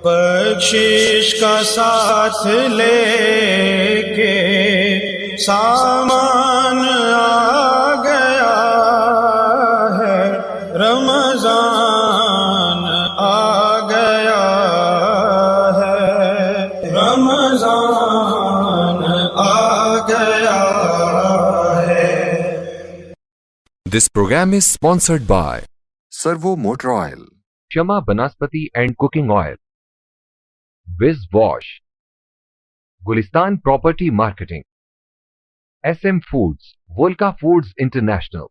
بخشش کا ساتھ لے کے سامان آ گیا ہے، رمضان آ گیا ہے، رمضان آ گیا ہے۔ This program is sponsored by Servo Motor Oil, Shama Banaspati and Cooking Oil, Wiz Wash, Gulistan Property Marketing, SM Foods, Volca Foods International,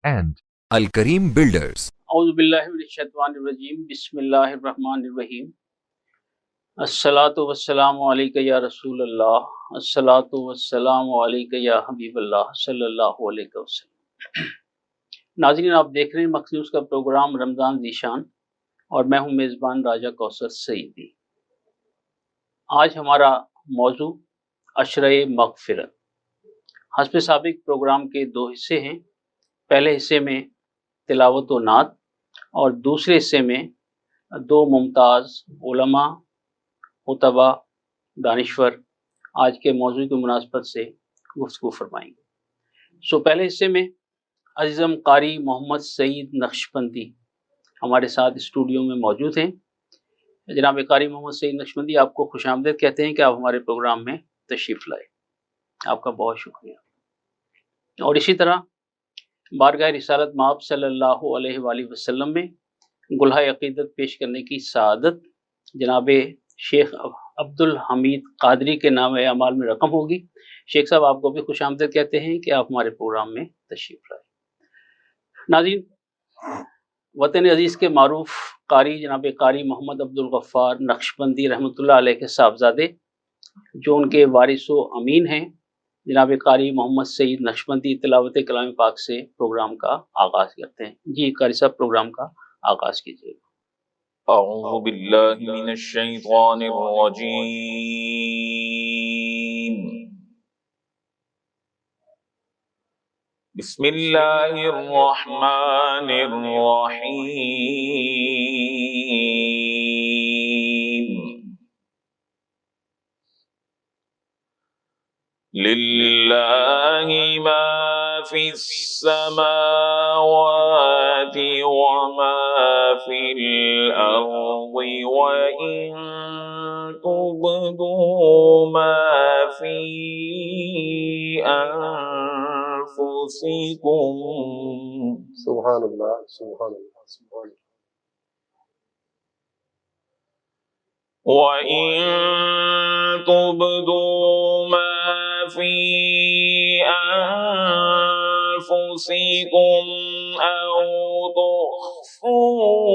and Al Kareem Builders. اعوذ باللہ من الشیطان الرجیم، بسم اللہ الرحمن الرحیم۔ الصلاۃ والسلام علیک یا رسول اللہ، الصلاۃ والسلام علیک یا حبیب اللہ صلی اللہ علیہ وسلم۔ ناظرین، آپ دیکھ رہے ہیں مکس نیوز کا پروگرام رمضان ذیشان، اور میں ہوں میزبان راجہ کوثر سعیدی۔ آج ہمارا موضوع عشرہ مغفرت۔ حسب سابق پروگرام کے دو حصے ہیں۔ پہلے حصے میں تلاوت و نعت، اور دوسرے حصے میں دو ممتاز علماء، خطبہ، دانشور آج کے موضوع کی مناسبت سے گفتگو فرمائیں گے۔ پہلے حصے میں عزیزم قاری محمد سعید نقشبندی ہمارے ساتھ اسٹوڈیو میں موجود ہیں۔ جناب قاری محمد سعید نقشبندی، آپ کو خوش آمدید کہتے ہیں کہ آپ ہمارے پروگرام میں تشریف لائے، آپ کا بہت شکریہ۔ اور اسی طرح بارگاہ رسالت مآب صلی اللہ علیہ وآلہ وسلم میں گلہائے عقیدت پیش کرنے کی سعادت جناب شیخ عبد الحمید قادری کے نام اعمال میں رقم ہوگی۔ شیخ صاحب، آپ کو بھی خوش آمدید کہتے ہیں کہ آپ ہمارے پروگرام میں تشریف لائے۔ ناظرین، وطن عزیز کے معروف قاری جناب قاری محمد عبد الغفار نقشبندی رحمۃ اللہ علیہ کے صاحبزادے، جو ان کے وارث و امین ہیں، جناب قاری محمد سعید نقشبندی تلاوت کلام پاک سے پروگرام کا آغاز کرتے ہیں۔ جی قاری صاحب، پروگرام کا آغاز کیجیے۔ اعوذ باللہ من الشیطان الرجیم، بسم اللہ الرحمن الرحیم۔ للہ ما فی السماوات وما فی الارض وإن تبدوا ما فی انفسکم سبحان اللہ، سبحان اللہ، سبحان اللہ۔ وَإِن تُبْدُوا مَا فِي أَنفُسِكُمْ أَوْ تُخْفُوهُ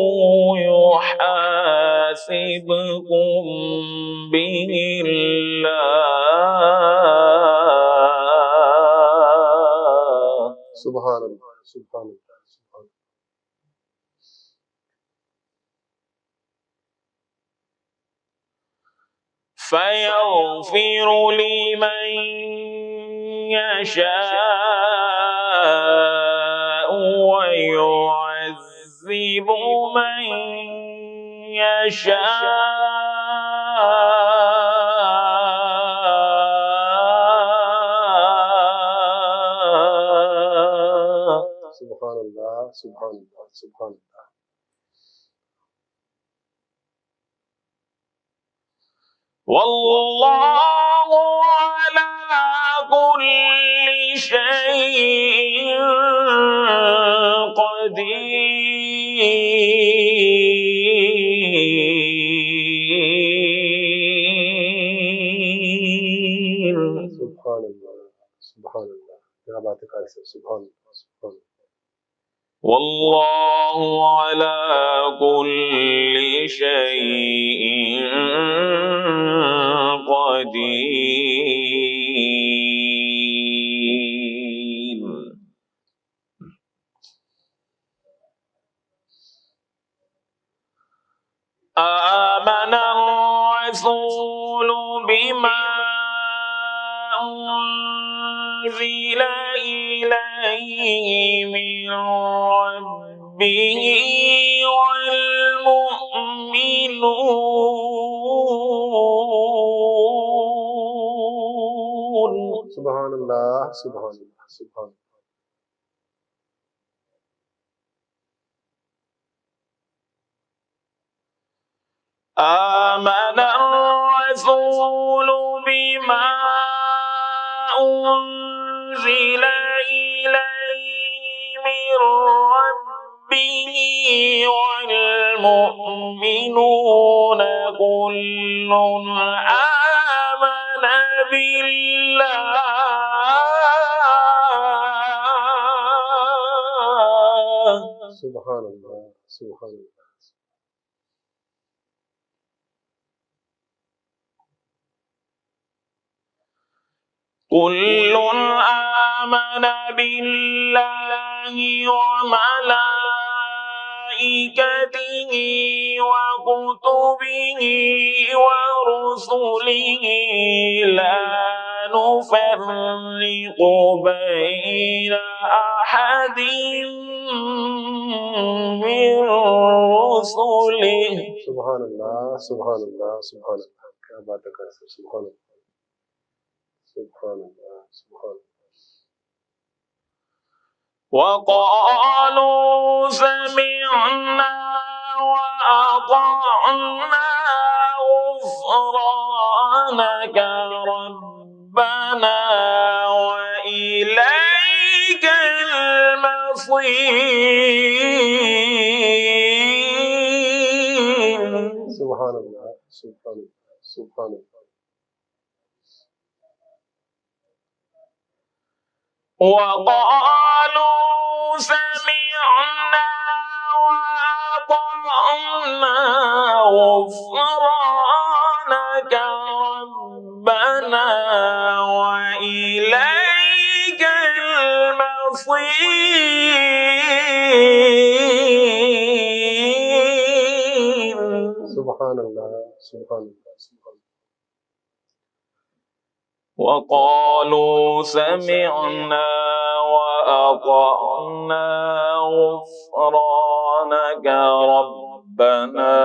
يُحَاسِبْكُم بِهِ اللَّهُ۔ سبحان اللہ، سبحان اللہ، سبحان اللہ۔ فَيَغْفِرُ لِمَن يَشَاءُ وَيُعَذِّبُ مَن يَشَاءُ۔ سبحان اللہ، سبحان اللہ، سبحان اللہ۔ واللہ علی کل شیء قدیر۔ سبحان اللہ، سبحان اللہ، کیا بات ہے قاری صاحب، سبحان اللہ، سبحان اللہ۔ واللہ علی کل شیء قدیر۔ آمن الرسول بما أنزل إليه من ربه والمؤمنون اللہ سبحان اللہ سبحان اللہ آمن الرسول بما أنزل إليه من ربه والمؤمنون كل آمن بالله سبحان اللہ سبحان اللہ كل آمن بالله وملائكته وكتبه ورسله لا نفرق بين أحد من رسله سبحان اللہ سبحان اللہ سبحان اللہ کیا بات ہے سبحان اللہ سبحان اللہ سبحان اللہ وقالوا سمعنا وأطعنا غفرانك ربنا وإليك المصير سبحان اللہ سبحان اللہ سبحان اللہ وقالوا سمعنا وأطعنا غفرانك ربنا وإليك المصير سبحان اللہ سبحان اللہ سبحان وقالوا سمعنا وأطعنا غفرانك ربنا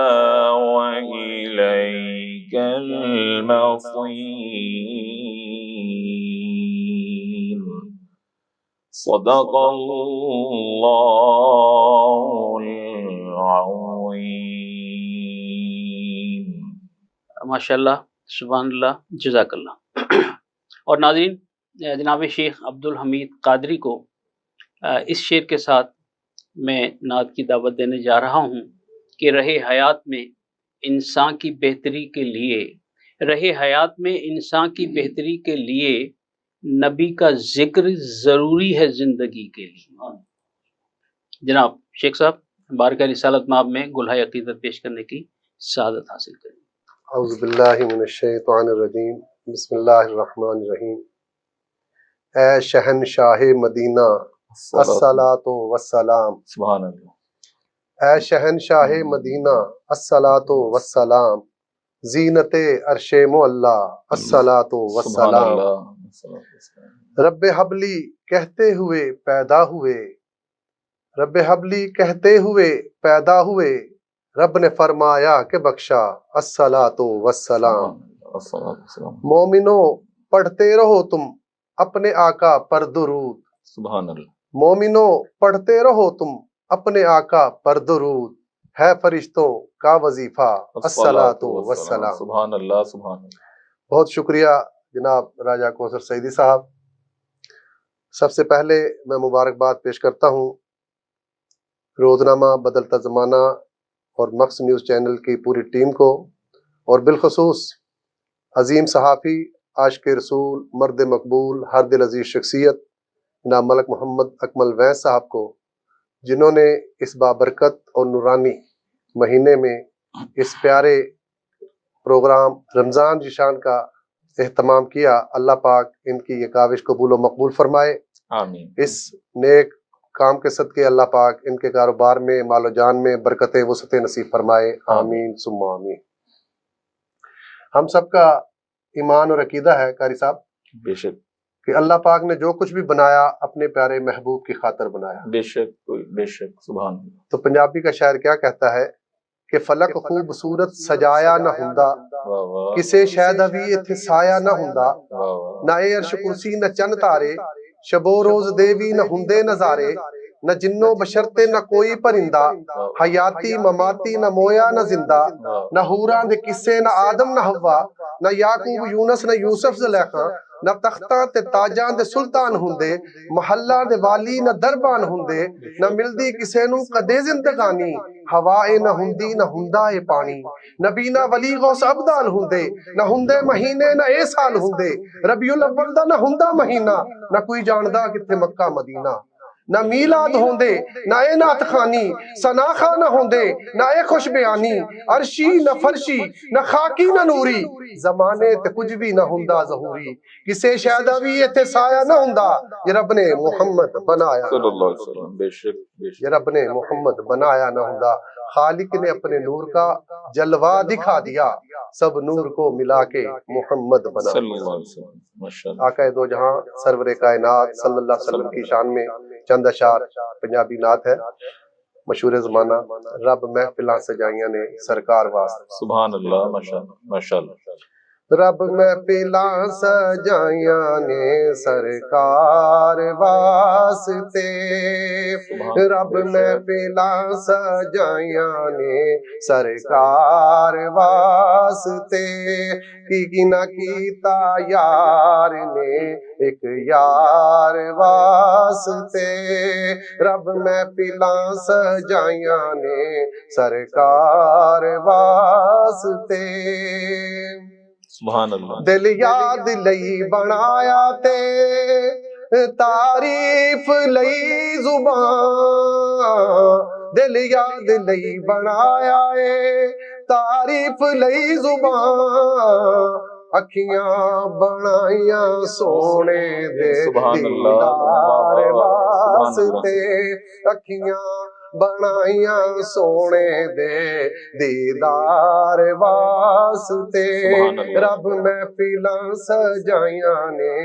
وإليك المصير صدق الله العظيم ماشاءاللہ سبحان اللہ جزاک اللہ۔ اور ناظرین، جناب شیخ عبدالحمید قادری کو اس شعر کے ساتھ میں نعت کی دعوت دینے جا رہا ہوں کہ رہے حیات میں انسان کی بہتری کے لیے، رہے حیات میں انسان کی بہتری کے لیے نبی کا ذکر ضروری ہے زندگی کے لیے۔ جناب شیخ صاحب بارگاہ رسالت مآب میں گلہائے عقیدت پیش کرنے کی سعادت حاصل کریں۔ اعوذ باللہ من الشیطان الرجیم بسم اللہ الرحمن الرحیم۔ اے شہنشاہ مدینہ الصلاۃ والسلام، سبحان اللہ۔ اے شہنشاہ مدینہ الصلاۃ والسلام، زینت عرش معلا الصلاۃ والسلام، رب حبلی کہتے ہوئے پیدا ہوئے، رب حبلی کہتے ہوئے پیدا ہوئے، رب نے فرمایا کہ بخشا الصلاۃ والسلام۔ مومنوں پڑھتے رہو تم اپنے آقا پر درود، سبحان اللہ۔ مومنوں پڑھتے رہو تم اپنے آقا پر درود، ہے فرشتوں کا وظیفہ الصلاۃ والسلام۔ سبحان اللہ سبحان اللہ۔ بہت شکریہ جناب راجہ کوثر سعیدی صاحب۔ سب سے پہلے میں مبارکباد پیش کرتا ہوں روزنامہ بدلتا زمانہ اور مقص نیوز چینل کی پوری ٹیم کو، اور بالخصوص عظیم صحافی، عاشق رسول، مرد مقبول، ہر دل عزیز شخصیت جناب ملک محمد اکمل ویس صاحب کو، جنہوں نے اس بابرکت اور نورانی مہینے میں اس پیارے پروگرام رمضان جشان کا اہتمام کیا۔ اللہ پاک ان کی یہ کاوش قبول و مقبول فرمائے۔ آمین۔ اس نیک کام کے صدقے اللہ پاک ان کے کاروبار میں، مال و جان میں برکت وسعت نصیب فرمائے۔ آمین ثم آمین۔ ہم سب کا ایمان اور عقیدہ ہے قاری صاحب بے شک کہ اللہ پاک نے جو کچھ بھی بنایا اپنے پیارے محبوب کی خاطر بنایا۔ بے شک بے شک سبحان اللہ۔ تو پنجابی کا شاعر کیا کہتا ہے ਕਿ ਫਲਕ ਖੂਬਸੂਰਤ ਸਜਾਇਆ ਨਾ ਹੁੰਦਾ, ਵਾਹ ਵਾਹ ਕਿਸੇ ਸ਼ੈ ਦਾ ਵੀ ਇੱਥੇ ਸਾਇਆ ਨਾ ਹੁੰਦਾ, ਵਾਹ ਵਾਹ ਨਾ ਇਹ ਅਰਸ਼ ਕੁਰਸੀ ਨਾ ਚੰਨ ਤਾਰੇ, ਸ਼ਬੋ ਰੋਜ਼ ਦੇ ਵੀ ਨਾ ਹੁੰਦੇ ਨਜ਼ਾਰੇ, ਨਾ ਜਿੰਨੋ ਬਸ਼ਰ ਤੇ ਨਾ ਕੋਈ ਪਰਿੰਦਾ, ਹਯਾਤੀ ਮਮਾਤੀ ਨਾ ਮੋਇਆ ਨਾ ਜ਼ਿੰਦਾ, ਨਾ ਹੂਰਾਂ ਦੇ ਕਿੱਸੇ ਨਾ ਆਦਮ ਨਾ ਹਵਾ, ਨਾ ਯਾਕੂਬ ਯੂਨਸ ਨਾ ਯੂਸਫ ਜ਼ਲੈਖਾ, ਨਾ ਤਖਤਾਂ ਤੇ ਤਾਜਾਂ ਦੇ ਸੁਲਤਾਨ ਹੁੰਦੇ, ਮਹੱਲਾ ਦੇ ਵਾਲੀ ਨਾ ਦਰਬਾਨ ਹੁੰਦੇ, ਨਾ ਮਿਲਦੀ ਕਿਸੇ ਨੂੰ ਕਦੇ ਜ਼ਿੰਦਗਾਨੀ, ਹਵਾ ਏ ਨਾ ਹੁੰਦੀ ਨਾ ਹੁੰਦਾ ਏ ਪਾਣੀ, ਨਬੀ ਨਾ ਵਲੀ ਗੌਸ ਅਬਦਾਲ ਹੁੰਦੇ, ਨਾ ਹੁੰਦੇ ਮਹੀਨੇ ਨਾ ਇਹ ਸਾਲ ਹੁੰਦੇ, ਰਬੀਉਲ ਅਵਲ ਦਾ ਨਾ ਹੁੰਦਾ ਮਹੀਨਾ, ਨਾ ਕੋਈ ਜਾਣਦਾ ਕਿੱਥੇ ਮੱਕਾ ਮਦੀਨਾ, ਨਾ ਮੀਲਾਦ ਹੁੰਦੇ ਨਾ ਇਹ ਨਾਤ ਖਾਨੀ, ਸਨਾਖਾ ਨਾ ਹੁੰਦੇ ਨਾ ਇਹ ਖੁਸ਼ ਬਿਆਨੀ, ਅਰਸ਼ੀ ਨਾ ਫਰਸ਼ੀ ਨਾ ਖਾਕੀ ਨਾ ਨੂਰੀ, ਜ਼ਮਾਨੇ ਤੇ ਕੁਝ ਵੀ ਨਾ ਹੁੰਦਾ ਜ਼ਹੂਰੀ, ਕਿਸੇ ਸ਼ੈ ਦਾ ਵੀ ਇੱਥੇ ਸਾਇਆ ਨਾ ਹੁੰਦਾ, یہ رب نے محمد بنایا صلی اللہ علیہ وسلم بے شک بے شک یہ رب نے محمد بنایا نہ ہوتا، خالق نے اپنے نور کا جلوہ دکھا دیا، سب نور کو ملا کے محمد بنا صلی دیا۔ اللہ علیہ وسلم ماشاءاللہ آقا دو جہاں سرور کائنات صلی اللہ علیہ وسلم کی شان میں چند اشعار پنجابی نعت ہے، مشہور زمانہ، رب محفلاں سجائیاں نے سرکار واسطے، سبحان اللہ ماشاءاللہ ماشاءاللہ رب محفلاں سجائیاں نے سرکار واسطے، رب محفلاں سجائیاں نے سرکار واسطے، کی نہ کیتا یار نے ایک یار واسطے، رب محفلاں سجائیاں نے سرکار واسطے، سبحان اللہ دل یاد لئی بنایا تے تعریف لئی زبان، دل یاد لئی بنایا اے تعریف لئی زبان، اکھیاں بنائیاں سونے دے سبحان اللہ دیدار واسطے، سبحان اکھیاں بنائیاں سونے دے دیدار واسطے، سبحان اللہ رب محفلاں سجائیاں نے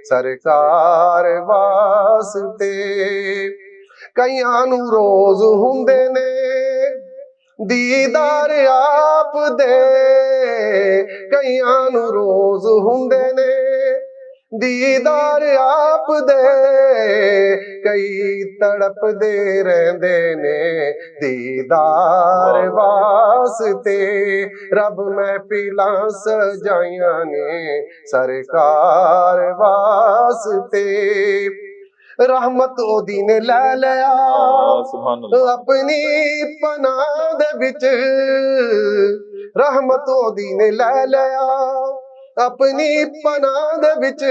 سرکار واسطے، کئیاں نو روز ہوندے نے دیدار آپ دے، کئیاں نو روز ہوندے نے دیدار آپ دے، کئی تڑپ دے رہندے نے دیدار واسطے، رب محفلاں سجائیاں نے سرکار واسطے، رحمت او دین لے لیا سبحان اللہ اپنی پناہ دے وچ، رحمت او دین لے لیا اپنی پناہ دے وچ،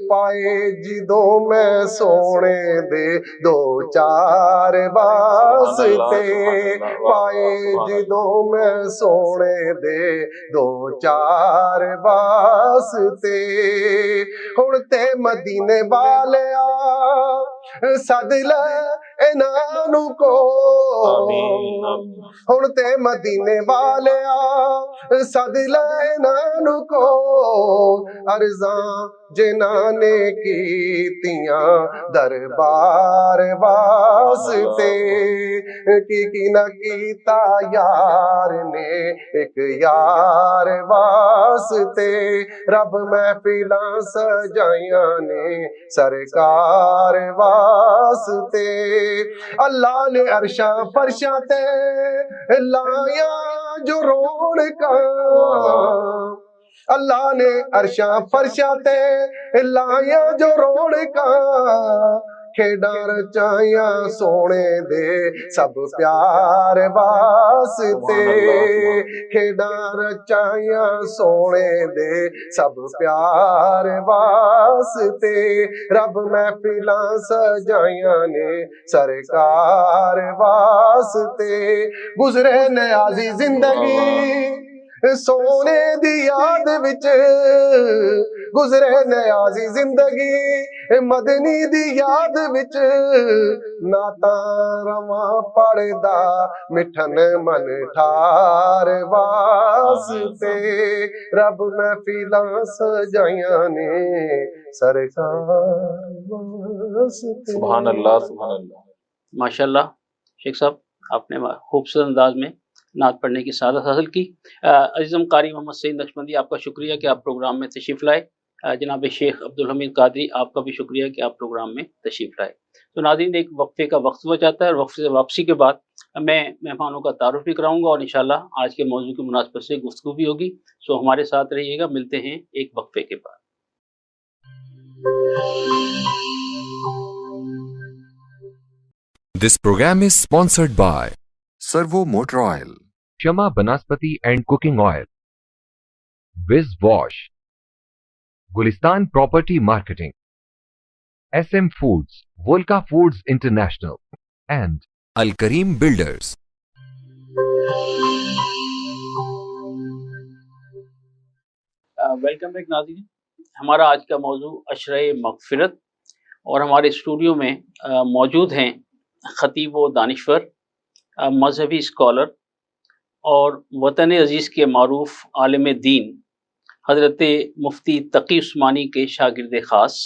پائے جدوں میں سونے دے دو چار واسطے، پائے جدوں میں سونے دے دو چار واسطے، ہن تے مدینے والیا سد لے انہاں نوں کو، آمین آمین ہن تے مدینے والیا سد لے انہاں نوں کو، ارزاں جنہاں نے کیتیاں دربار واسطے، کی نہ کیتا یار نے ایک یار واسطے، رب محفلاں سجائیاں نے سرکار واسطے، اللہ نے عرشاں فرشاں تے لایاں جو رونقاں، اللہ نے عرشاں فرشاں تے لایاں جو رونقاں، کھیڈاں رچائیاں سونے دے سب پیار واسطے، کھیڈاں رچائیاں سونے دے سب پیار واسطے، رب محفلاں سجائیاں نے سرکار واسطے، گزرے نیازی زندگی سونے دی یاد وچ، گزرے نیازی زندگی مدنی دی یاد وچ، نعتاں رواں پڑھدا مٹھن من ٹھار واسطے، رب محفلاں سجائیاں نے سرکار واسطے۔ سبحان اللہ سبحان اللہ ماشاءاللہ شیخ صاحب آپ نے خوبصورت انداز میں نعت پڑھنے کی سعادت حاصل کی۔ عزیزم قاری محمد سعید نقشبندی، آپ کا شکریہ کہ آپ پروگرام میں تشریف لائے۔ جناب شیخ عبدالحمید قادری، آپ کا بھی شکریہ کہ آپ پروگرام میں تشریف لائے۔ تو ناظرین، ایک وقفے کا وقت ہو جاتا ہے اور وقفے سے واپسی کے بعد میں مہمانوں کا تعارف بھی کراؤں گا اور انشاءاللہ آج کے موضوع کی مناسبت سے گفتگو بھی ہوگی۔ سو ہمارے ساتھ رہیے گا، ملتے ہیں ایک وقفے کے بعد۔ This program is sponsored by Servo Motor Oil, Shama Banaspati and Cooking Oil, Viz Wash, Gulistan Property Marketing, SM Foods, Volca Foods International, and Al Kareem Builders. Welcome back ناظرین، ہمارا آج کا موضوع عشرہ مغفرت، اور ہمارے اسٹوڈیو میں موجود ہیں خطیب و دانشور، مذہبی اسکالر اور وطن عزیز کے معروف عالم دین حضرت مفتی تقی عثمانی کے شاگرد خاص،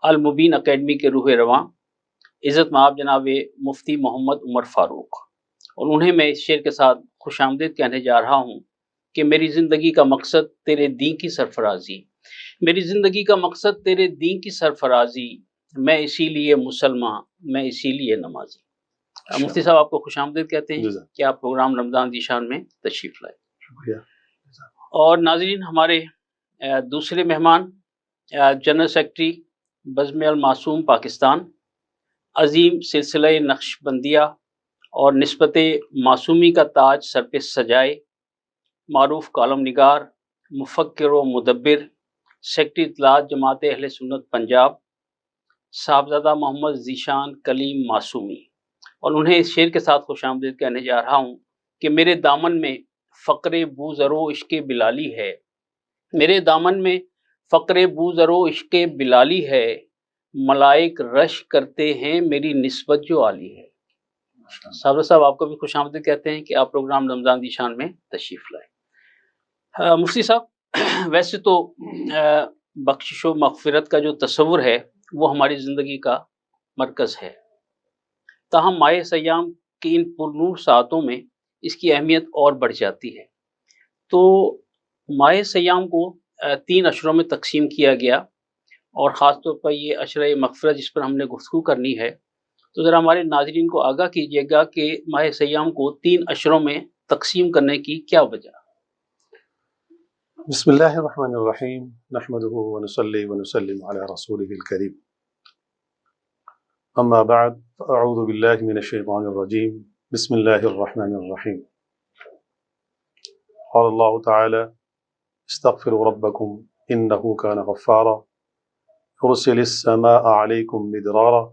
المبین اکیڈمی کے روح رواں، عزت مآب جناب مفتی محمد عمر فاروق۔ اور انہیں میں اس شعر کے ساتھ خوش آمدید کہنے جا رہا ہوں کہ میری زندگی کا مقصد تیرے دین کی سرفرازی، میری زندگی کا مقصد تیرے دین کی سرفرازی، میں اسی لیے مسلمان، میں اسی لیے نمازی۔ مفتی صاحب، آپ کو خوش آمدید کہتے ہیں کہ آپ پروگرام رمضان ذیشان میں تشریف لائے۔ شکریہ۔ اور ناظرین، ہمارے دوسرے مہمان جنرل سیکرٹری بزم المعصوم پاکستان، عظیم سلسلہ نقش بندیہ اور نسبت معصومی کا تاج سر پہ سجائے، معروف کالم نگار، مفکر و مدبر، سیکرٹری اطلاعات جماعت اہل سنت پنجاب، صاحبزادہ محمد ذیشان کلیم معصومی۔ اور انہیں اس شعر کے ساتھ خوش آمدید کہنے جا رہا ہوں کہ میرے دامن میں فقر بو ذرو عشق بلالی ہے، میرے دامن میں فقر بو ذرو عشق بلالی ہے، ملائک رش کرتے ہیں میری نسبت جو عالی ہے۔ صاحب آپ کو بھی خوش آمدید کہتے ہیں کہ آپ پروگرام رمضان ذیشان میں تشریف لائے۔ مفتی صاحب، ویسے تو بخشش و مغفرت کا جو تصور ہے وہ ہماری زندگی کا مرکز ہے، تاہم ماہ سیام کی ان پرنور ساعتوں میں اس کی اہمیت اور بڑھ جاتی ہے۔ تو ماہ سیام کو 3 عشروں میں تقسیم کیا گیا، اور خاص طور پر یہ عشرہ مغفرت جس پر ہم نے گفتگو کرنی ہے، تو ذرا ہمارے ناظرین کو آگاہ کیجیے گا کہ ماہ سیام کو 3 عشروں میں تقسیم کرنے کی کیا وجہ۔ بسم اللہ الرحمن الرحیم، نحمده ونصلی ونسلم علی رسوله الکریم، اما بعد، اعوذ باللہ من الشیطان الرجیم، بسم اللہ الرحمن الرحیم۔ قال اللہ تعالی استغفروا ربکم انه کان غفارا يرسل السماء علیکم مدرارا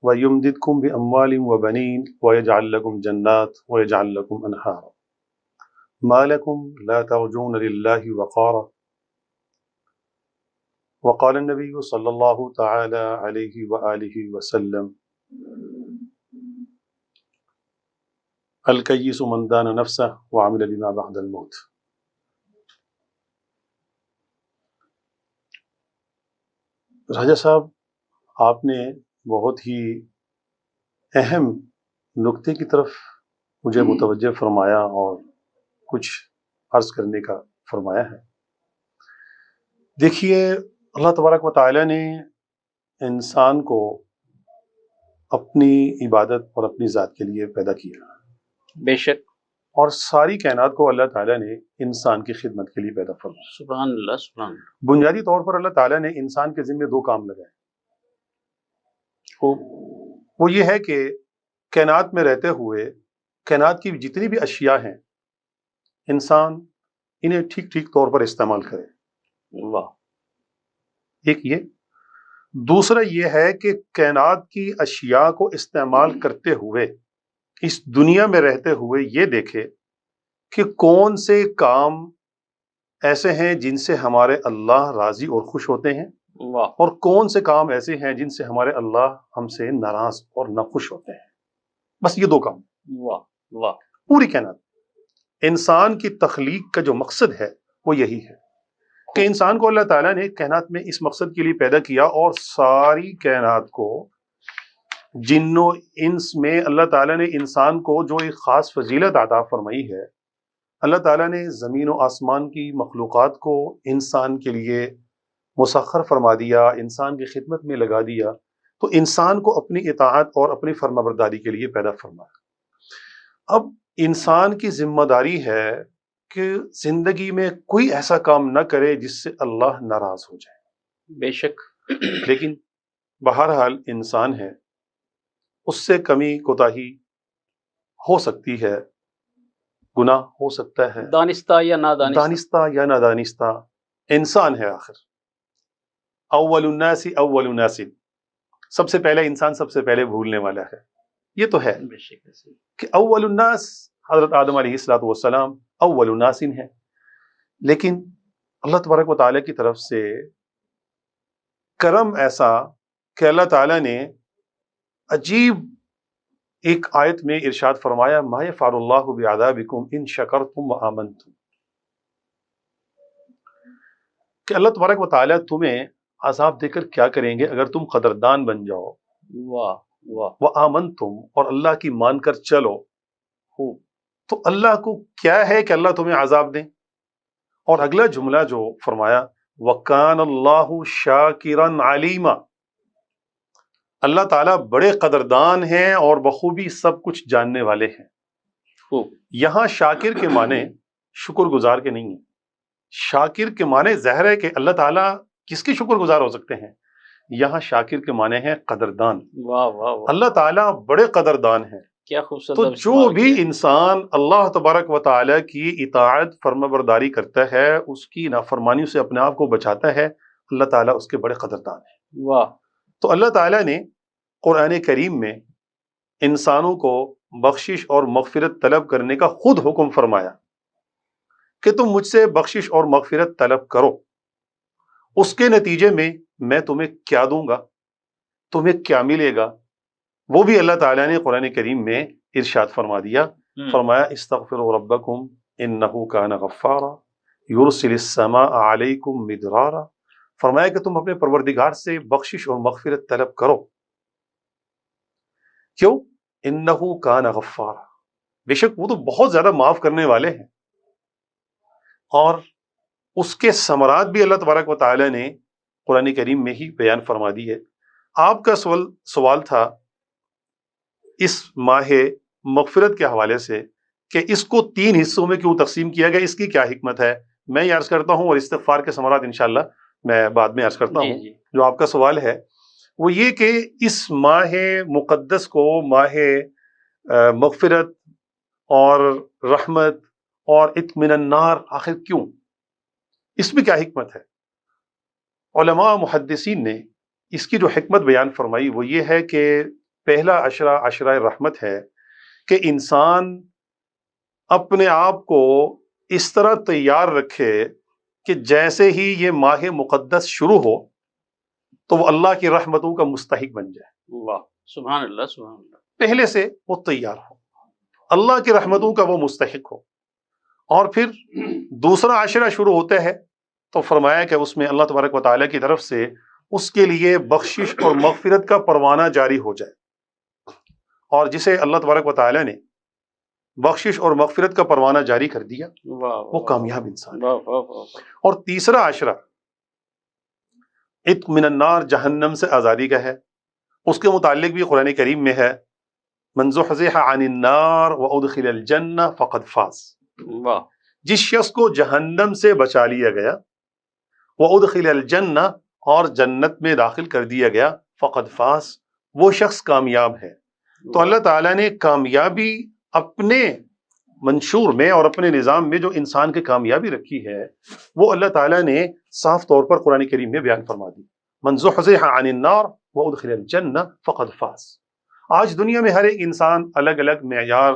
ويمددكم بأموال وبنين ويجعل لكم جنات ويجعل لكم أنهارا ما لكم لا ترجون لله وقارا۔ وقال النبي صلى الله تعالى عليه وآله وسلم الكيس من دان نفسه وعمل لما بعد الموت۔ راجہ صاحب، آپ نے بہت ہی اہم نقطے کی طرف مجھے متوجہ فرمایا اور کچھ عرض کرنے کا فرمایا ہے۔ دیکھیے، اللہ تبارک و تعالیٰ نے انسان کو اپنی عبادت اور اپنی ذات کے لیے پیدا کیا، بے شک، اور ساری کائنات کو اللہ تعالیٰ نے انسان کی خدمت کے لیے پیدا فرمایا۔ سبحان اللہ، سبحان اللہ۔ بنیادی طور پر اللہ تعالیٰ نے انسان کے ذمہ 2 کام لگائے۔ وہ یہ ہے کہ کائنات میں رہتے ہوئے کائنات کی جتنی بھی اشیاء ہیں، انسان انہیں ٹھیک ٹھیک طور پر استعمال کرے۔ واہ۔ ایک یہ، دوسرا یہ ہے کہ کائنات کی اشیاء کو استعمال کرتے ہوئے اس دنیا میں رہتے ہوئے یہ دیکھے کہ کون سے کام ایسے ہیں جن سے ہمارے اللہ راضی اور خوش ہوتے ہیں، واہ۔ اور کون سے کام ایسے ہیں جن سے ہمارے اللہ ہم سے ناراض اور ناخوش ہوتے ہیں۔ بس یہ 2 کام، واہ واہ۔ پوری کائنات، انسان کی تخلیق کا جو مقصد ہے وہ یہی ہے کہ انسان کو اللہ تعالیٰ نے کائنات میں اس مقصد کے لیے پیدا کیا، اور ساری کائنات کو جن و انس میں اللہ تعالیٰ نے انسان کو جو ایک خاص فضیلت عطا فرمائی ہے، اللہ تعالیٰ نے زمین و آسمان کی مخلوقات کو انسان کے لیے مسخر فرما دیا، انسان کی خدمت میں لگا دیا، تو انسان کو اپنی اطاعت اور اپنی فرما برداری کے لیے پیدا فرمایا۔ اب انسان کی ذمہ داری ہے کہ زندگی میں کوئی ایسا کام نہ کرے جس سے اللہ ناراض ہو جائے۔ بے شک۔ لیکن بہرحال انسان ہے، اس سے کمی کوتاہی ہو سکتی ہے، گناہ ہو سکتا ہے، دانستہ یا نادانستہ، دانستہ یا نادانستہ، انسان ہے آخر۔ اول الناس اول الناس، سب سے پہلے انسان سب سے پہلے بھولنے والا ہے، یہ تو ہے بے شک ایسے۔ کہ اول الناس حضرت آدم علیہ السلام اول الناس ہیں، لیکن اللہ تبارک و تعالیٰ کی طرف سے کرم ایسا کہ اللہ تعالیٰ نے عجیب ایک آیت میں ارشاد فرمایا، ما یفعل اللہ بعذابکم ان شکرتم وآمنتم، کہ اللہ تبارک و تعالیٰ تمہیں عذاب دے کر کیا کریں گے اگر تم قدردان بن جاؤ، واہ واہ، وآمنتم، اور اللہ کی مان کر چلو۔ تو اللہ کو کیا ہے کہ اللہ تمہیں عذاب دیں؟ اور اگلا جملہ جو فرمایا، وَكَانَ اللَّهُ شَاكِرًا عَلِيمًا، اللہ تعالیٰ بڑے قدردان ہیں اور بخوبی سب کچھ جاننے والے ہیں۔ یہاں شاکر کے معنی شکر گزار کے نہیں ہیں، شاکر کے معنی ظاہر ہے کہ اللہ تعالیٰ کس کی شکر گزار ہو سکتے ہیں، یہاں شاکر کے معنی ہیں قدردان۔ واہ واہ واہ، اللہ تعالیٰ بڑے قدردان ہیں۔ کیا خوبصورت تو لفظ جو استعمال بھی کیا۔ انسان اللہ تبارک و تعالیٰ کی اطاعت فرما برداری کرتا ہے، اس کی نافرمانیوں سے اپنے آپ کو بچاتا ہے، اللہ تعالیٰ اس کے بڑے قدردان ہیں۔ واہ، تو اللہ تعالیٰ نے قرآن کریم میں انسانوں کو بخشش اور مغفرت طلب کرنے کا خود حکم فرمایا کہ تم مجھ سے بخشش اور مغفرت طلب کرو، اس کے نتیجے میں تمہیں کیا دوں گا، تمہیں کیا ملے گا، وہ بھی اللہ تعالیٰ نے قرآن کریم میں ارشاد فرما دیا۔ فرمایا استغفروا ربکم انہ کان غفارا یرسل السماء علیکم مدرارا، فرمایا کہ تم اپنے پروردگار سے بخشش اور مغفرت طلب کرو۔ کیوں؟ انہ کان غفارا، بے شک وہ تو بہت زیادہ معاف کرنے والے ہیں، اور اس کے ثمرات بھی اللہ تبارک و تعالیٰ نے قرآن کریم میں ہی بیان فرما دی ہے۔ آپ کا سوال تھا اس ماہ مغفرت کے حوالے سے کہ اس کو 3 حصوں میں کیوں تقسیم کیا گیا، اس کی کیا حکمت ہے؟ میں یہ عرض کرتا ہوں، اور استغفار کے ثمرات انشاءاللہ میں بعد میں عرض کرتا ہوں۔ جو آپ کا سوال ہے وہ یہ کہ اس ماہ مقدس کو ماہ مغفرت اور رحمت اور عتق من النار آخر کیوں، اس میں کیا حکمت ہے؟ علماء محدثین نے اس کی جو حکمت بیان فرمائی وہ یہ ہے کہ پہلا عشرہ رحمت ہے کہ انسان اپنے آپ کو اس طرح تیار رکھے کہ جیسے ہی یہ ماہ مقدس شروع ہو تو وہ اللہ کی رحمتوں کا مستحق بن جائے۔ واہ، سبحان اللہ سبحان اللہ، پہلے سے وہ تیار ہو، اللہ کی رحمتوں کا وہ مستحق ہو۔ اور پھر دوسرا عشرہ شروع ہوتا ہے تو فرمایا کہ اس میں اللہ تبارک و تعالیٰ کی طرف سے اس کے لیے بخشش اور مغفرت کا پروانہ جاری ہو جائے، اور جسے اللہ تبارک و تعالیٰ نے بخشش اور مغفرت کا پروانہ جاری کر دیا وہ کامیاب انسان ہے۔ اور تیسرا عشرہ عتق من النار، جہنم سے آزادی کا ہے، اس کے متعلق بھی قرآن کریم میں ہے، من زحزح عن النار وادخل الجنہ فقد فاز، جس شخص کو جہنم سے بچا لیا گیا، وادخل الجنہ، اور جنت میں داخل کر دیا گیا، فقد فاز، وہ شخص کامیاب ہے۔ تو اللہ تعالیٰ نے کامیابی اپنے منشور میں اور اپنے نظام میں جو انسان کی کامیابی رکھی ہے وہ اللہ تعالیٰ نے صاف طور پر قرآن کریم میں بیان فرما دی، من زحزح عن النار وادخل الجنہ فقد فاز۔ آج دنیا میں ہر ایک انسان الگ الگ معیار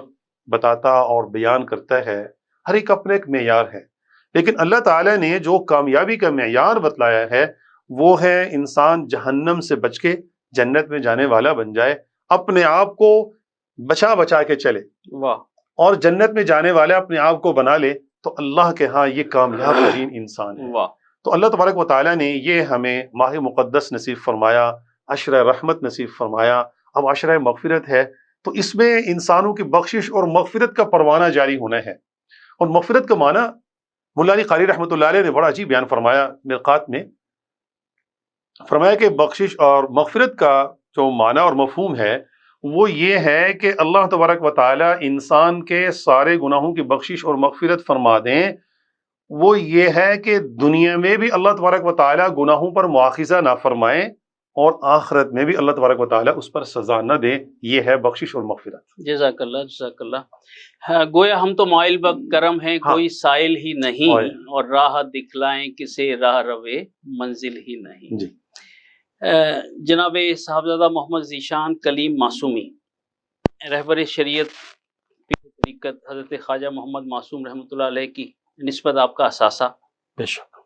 بتاتا اور بیان کرتا ہے، ہر ایک اپنا ایک معیار ہے، لیکن اللہ تعالیٰ نے جو کامیابی کا معیار بتلایا ہے وہ ہے انسان جہنم سے بچ کے جنت میں جانے والا بن جائے، اپنے آپ کو بچا کے چلے، اور جنت میں جانے والا اپنے آپ کو بنا لے تو اللہ کے ہاں یہ کامیاب ترین انسان ہے۔ تو اللہ تبارک و تعالیٰ نے یہ ہمیں ماہ مقدس نصیب فرمایا، عشرہ رحمت نصیب فرمایا، اب عشرہ مغفرت ہے، تو اس میں انسانوں کی بخشش اور مغفرت کا پروانہ جاری ہونا ہے۔ اور مغفرت کا معنی مولا علی قاری رحمۃ اللہ علیہ نے بڑا عجیب بیان فرمایا مرقات میں، فرمایا کہ بخشش اور مغفرت کا جو معنی اور مفہوم ہے وہ یہ ہے کہ اللہ تبارک و تعالی انسان کے سارے گناہوں کی بخشش اور مغفرت فرما دیں۔ وہ یہ ہے کہ دنیا میں بھی اللہ تبارک و تعالی گناہوں پر مواخذہ نہ فرمائیں اور آخرت میں بھی اللہ تبارک و تعالی اس پر سزا نہ دے۔ یہ ہے بخشش اور مغفرت۔ جزاک اللہ، جزاک اللہ۔ ہاں، گویا ہم تو مائل کرم ہیں، کوئی سائل ہی نہیں، اور راہ دکھلائیں کسے راہ روے منزل ہی نہیں۔ جی جناب صاحبزادہ محمد ذیشان کلیم معصومی، رہبر شریعت پیر طریقت حضرت خواجہ محمد معصوم رحمۃ اللہ علیہ کی نسبت آپ کا اثاثہ۔ بے شک۔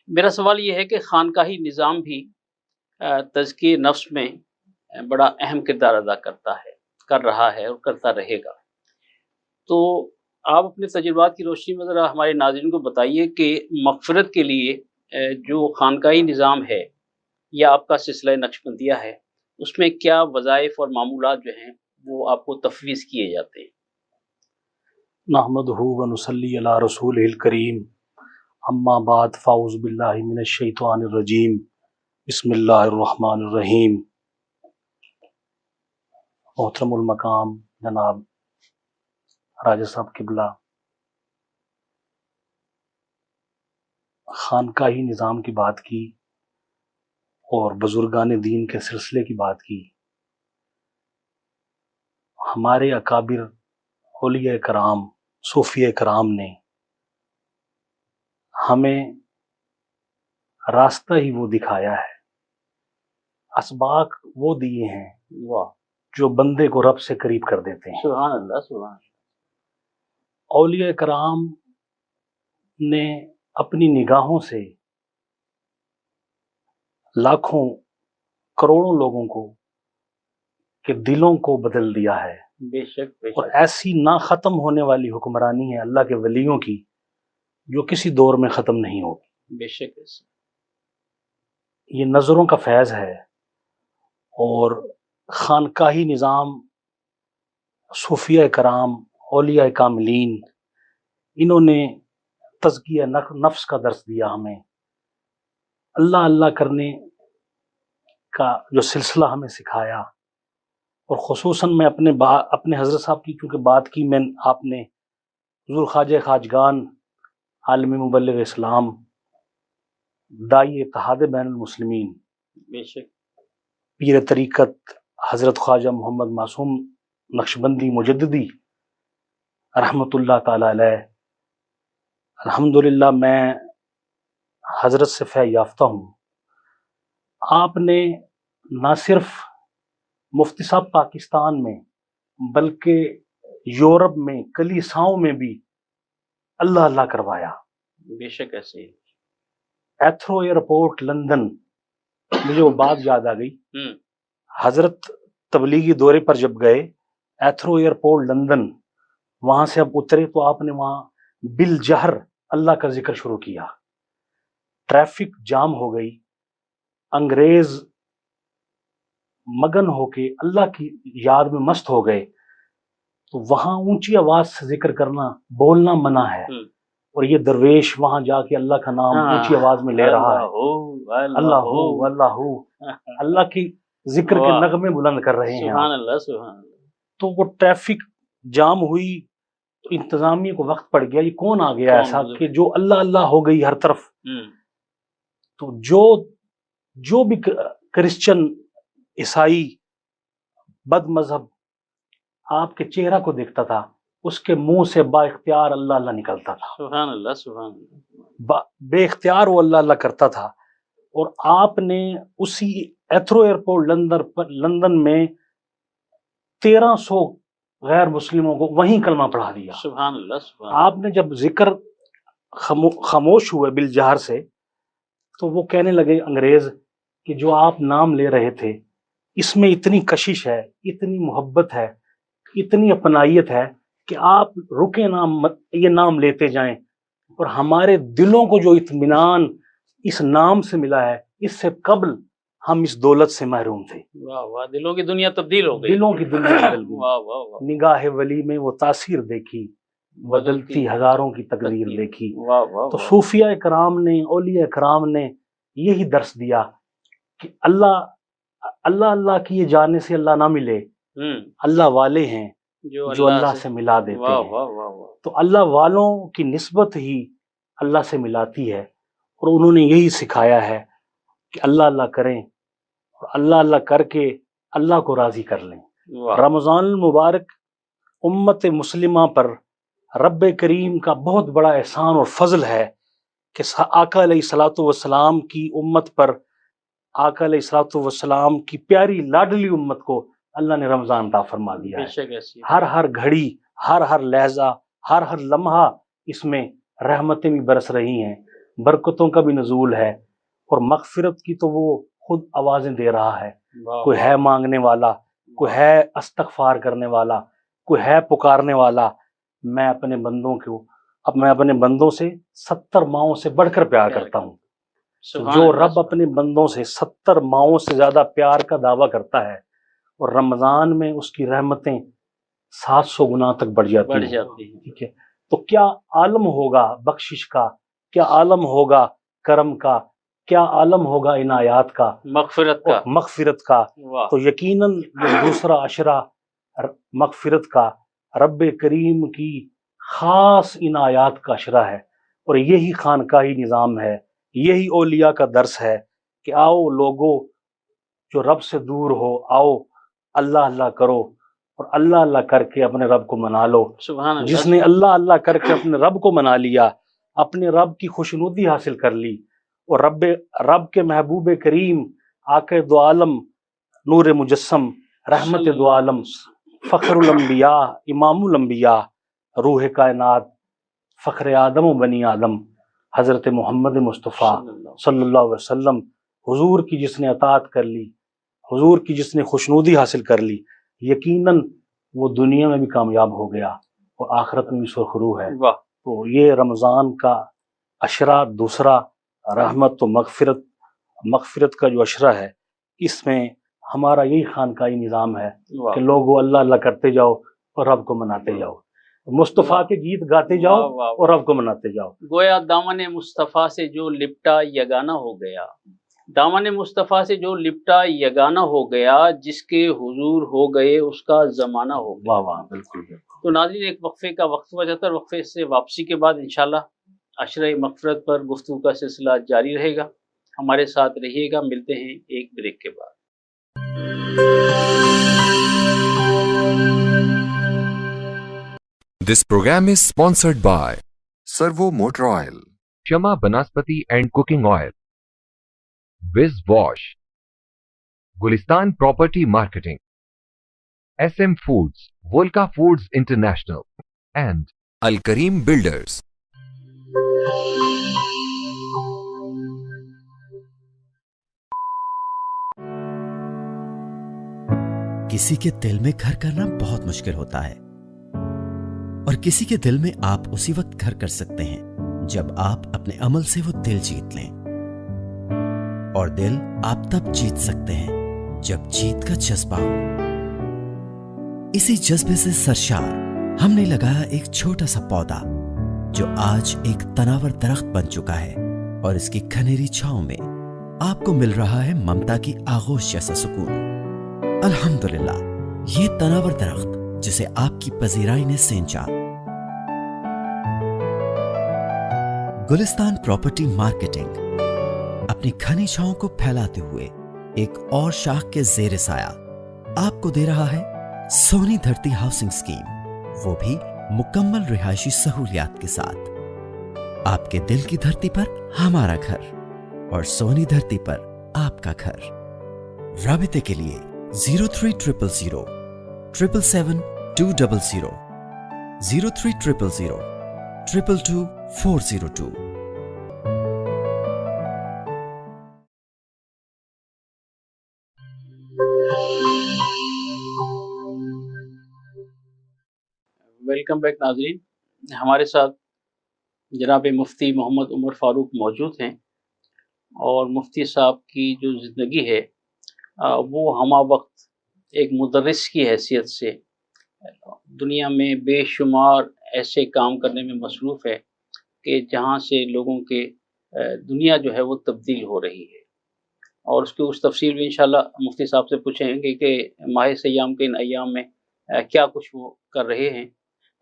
میرا سوال یہ ہے کہ خانقاہی نظام بھی تزکیہ نفس میں بڑا اہم کردار ادا کر رہا ہے اور کرتا رہے گا، تو آپ اپنے تجربات کی روشنی میں ذرا ہمارے ناظرین کو بتائیے کہ مغفرت کے لیے جو خانقاہی نظام ہے یا آپ کا سلسلہ نقشبندیہ ہے، اس میں کیا وظائف اور معمولات جو ہیں وہ آپ کو تفویض کیے جاتے ہیں؟ نحمدہ و نصلی علی رسولہ الکریم، اما بعد، فاعوذ باللہ من الشیطان الرجیم، بسم اللہ الرحمن الرحیم۔ محترم المقام جناب راجہ صاحب قبلہ، خانقاہی نظام کی بات کی اور بزرگان دین کے سلسلے کی بات کی۔ ہمارے اکابر اولیاء کرام، صوفیاء کرام نے ہمیں راستہ ہی وہ دکھایا ہے، اسباق وہ دیے ہیں واہ، جو بندے کو رب سے قریب کر دیتے ہیں۔ سبحان اللہ، سبحان اللہ۔ اولیاء کرام نے اپنی نگاہوں سے لاکھوں کروڑوں لوگوں کو کے دلوں کو بدل دیا ہے، بے شک، بے اور شک، ایسی نہ ختم ہونے والی حکمرانی ہے اللہ کے ولیوں کی جو کسی دور میں ختم نہیں ہوگی۔ بے شک۔ یہ نظروں کا فیض ہے، اور خانقاہی نظام، صوفیاء کرام، اولیاء کاملین، انہوں نے تزکیہ نفس کا درس دیا ہمیں، اللہ اللہ کرنے کا جو سلسلہ ہمیں سکھایا۔ اور خصوصاً میں اپنے حضرت صاحب کی چونکہ بات کی، میں آپ نے حضور خواجہ خواجگان، عالم مبلغ اسلام، داعی اتحاد بین المسلمین، بے شک، پیر طریقت حضرت خواجہ محمد معصوم نقشبندی مجددی رحمۃ اللہ تعالی علیہ، الحمدللہ میں حضرت سے فیض یافتہ ہوں۔ آپ نے نہ صرف مفتی صاحب پاکستان میں بلکہ یورپ میں کلیساؤں میں بھی اللہ اللہ کروایا۔ بے شک، ایسے ہی۔ ایتھرو ایئرپورٹ لندن، مجھے وہ بات یاد آ گئی، حضرت تبلیغی دورے پر جب گئے ایتھرو ایئرپورٹ لندن، وہاں سے اب اترے تو آپ نے وہاں بالجہر اللہ کا ذکر شروع کیا، ٹریفک جام ہو گئی، انگریز مگن ہو کے اللہ کی یاد میں مست ہو گئے، تو وہاں اونچی آواز سے ذکر کرنا، بولنا منع ہے، اور یہ درویش وہاں جا کے اللہ کا نام اونچی آواز میں لے رہا ہے، اللہ ہو اللہ ہو، اللہ کی ذکر کے نغمے بلند کر رہے ہیں۔ سبحان اللہ، سبحان اللہ۔ تو وہ ٹریفک جام ہوئی تو انتظامیہ کو وقت پڑ گیا، یہ کون آ گیا ایسا کہ جو اللہ اللہ ہو گئی ہر طرف۔ تو جو بھی کرسچن، عیسائی، بد مذہب آپ کے چہرہ کو دیکھتا تھا، اس کے منہ سے با اختیار اللہ اللہ نکلتا تھا، سبحان اللہ، سبحان اللہ۔ بے اختیار وہ اللہ اللہ کرتا تھا۔ اور آپ نے اسی ایتھرو ایئرپورٹ لندن میں 1300 غیر مسلموں کو وہیں کلمہ پڑھا دیا۔ سبحان اللہ، سبحان اللہ۔ آپ نے جب ذکر خاموش ہوئے بالجہر سے، تو وہ کہنے لگے انگریز کہ جو آپ نام لے رہے تھے اس میں اتنی کشش ہے، اتنی محبت ہے، اتنی اپنائیت ہے کہ آپ رکے نام، یہ نام لیتے جائیں، اور ہمارے دلوں کو جو اطمینان اس نام سے ملا ہے، اس سے قبل ہم اس دولت سے محروم تھے. واہ واہ، دلوں کی دنیا تبدیل ہو گئی. دلوں کی دنیا بدل گئی. واہ واہ واہ، نگاہ ولی میں وہ تاثیر دیکھی، بدلتی ہزاروں کی تقدیر دیکھی. واہ واہ تو واہ. صوفیاء کرام نے، اولیاء کرام نے یہی درس دیا کہ اللہ کی یہ جانے سے اللہ نہ ملے، اللہ والے ہیں جو اللہ سے ملا دیتے واہ ہیں. واہ واہ واہ. تو اللہ والوں کی نسبت ہی اللہ سے ملاتی ہے، اور انہوں نے یہی سکھایا ہے کہ اللہ اللہ کریں اور اللہ اللہ کر کے اللہ کو راضی کر لیں. واہ. رمضان المبارک امت مسلمہ پر رب کریم کا بہت بڑا احسان اور فضل ہے کہ آقا علیہ الصلوۃ والسلام کی امت پر، آقا علیہ الصلوۃ والسلام کی پیاری لاڈلی امت کو اللہ نے رمضان عطا فرما دیا بے ہے. شک ایسی. ہر گھڑی، ہر لہجہ، ہر لمحہ اس میں رحمتیں بھی برس رہی ہیں، برکتوں کا بھی نزول ہے، اور مغفرت کی تو وہ خود آوازیں دے رہا ہے. کوئی ہے مانگنے والا، کوئی ہے استغفار کرنے والا، کوئی ہے پکارنے والا. میں اپنے بندوں سے 70 ماؤں سے بڑھ کر پیار کرتا ہوں. جو رب اپنے بندوں سے 70 ماؤں سے زیادہ پیار کا دعویٰ کرتا ہے، اور رمضان میں اس کی رحمتیں 700 گنا تک بڑھ جاتی ہیں. ٹھیک ہے، تو کیا عالم ہوگا بخشش کا، کیا عالم ہوگا کرم کا، کیا عالم ہوگا عنایات کا، مغفرت کا. واہ. تو یقیناً یہ دوسرا عشرہ مغفرت کا رب کریم کی خاص عنایات کا عشرہ ہے، اور یہی خانقاہی نظام ہے، یہی اولیاء کا درس ہے کہ آؤ لوگو جو رب سے دور ہو، آؤ اللہ اللہ کرو، اور اللہ اللہ کر کے اپنے رب کو منا لو. سبحان اللہ. جس نے اللہ اللہ کر کے اپنے رب کو منا لیا، اپنے رب کی خوشنودی حاصل کر لی، اور رب کے محبوب کریم آقا دو عالم، نور مجسم، رحمت دو عالم، فخر الانبیاء، امام الانبیاء، روح کائنات، فخر آدم و بنی آدم، حضرت محمد مصطفیٰ صلی اللہ علیہ وسلم، حضور کی جس نے اطاعت کر لی، حضور کی جس نے خوشنودی حاصل کر لی، یقیناً وہ دنیا میں بھی کامیاب ہو گیا اور آخرت میں بھی سرخرو ہے. واہ. تو یہ رمضان کا عشرہ دوسرا، رحمت و مغفرت کا جو عشرہ ہے، اس میں ہمارا یہی خانقاہی نظام ہے کہ لوگوں اللہ اللہ کرتے جاؤ اور رب کو مناتے جاؤ، مصطفیٰ کے گیت گاتے جاؤ اور رب کو مناتے جاؤ. گویا دامن مصطفیٰ سے جو لپٹا یگانہ ہو گیا، دامن مصطفیٰ سے جو لپٹا یگانہ ہو گیا، جس کے حضور ہو گئے اس کا زمانہ ہو گیا. واہ واہ، بالکل. تو ناظرین، ایک وقفے کا وقت ہوا جاتا ہے، وقفے سے واپسی کے بعد انشاءاللہ عشرہ مغفرت پر گفتگو کا سلسلہ جاری رہے گا. ہمارے ساتھ رہیے گا. ملتے ہیں ایک بریک کے بعد. This program is sponsored by Servo Motor Oil, Shama Banaspati and Cooking Oil, Wiz Wash, Gulistan Property Marketing, SM Foods, Volca Foods International, and Al Kareem Builders. کسی کے دل میں گھر کرنا بہت مشکل ہوتا ہے، اور کسی کے دل میں آپ اسی وقت گھر کر سکتے ہیں جب آپ اپنے عمل سے وہ دل جیت لیں. اور دل آپ تب جیت سکتے ہیں جب جیت کا جذبہ ہو. اسی جذبے سے سرشار ہم نے لگایا ایک چھوٹا سا پودا جو آج ایک تناور درخت بن چکا ہے، اور اس کی گھنیری چھاؤں میں آپ کو مل رہا ہے ممتا کی آغوش جیسا سکون. الحمدللہ، یہ تناور درخت جسے آپ کی پذیرائی نے سینچا. گلستان پراپرٹی مارکیٹنگ اپنی گھنی چھاؤں کو پھیلاتے ہوئے ایک اور شاخ کے زیر سایہ آپ کو دے رہا ہے سونی دھرتی ہاؤسنگ اسکیم، وہ بھی مکمل رہائشی سہولیات کے ساتھ. آپ کے دل کی دھرتی پر ہمارا گھر، اور سونی دھرتی پر آپ کا گھر. رابطے کے لیے 03000 777 200 03000 222 402. ویلکم بیک ناظرین. ہمارے ساتھ جناب مفتی محمد عمر فاروق موجود ہیں، اور مفتی صاحب کی جو زندگی ہے وہ ہمہ وقت ایک مدرس کی حیثیت سے دنیا میں بے شمار ایسے کام کرنے میں مصروف ہے کہ جہاں سے لوگوں کے دنیا جو ہے وہ تبدیل ہو رہی ہے، اور اس کی تفصیل بھی انشاءاللہ مفتی صاحب سے پوچھیں گے کہ ماہ سیام کے ان ایام میں کیا کچھ وہ کر رہے ہیں۔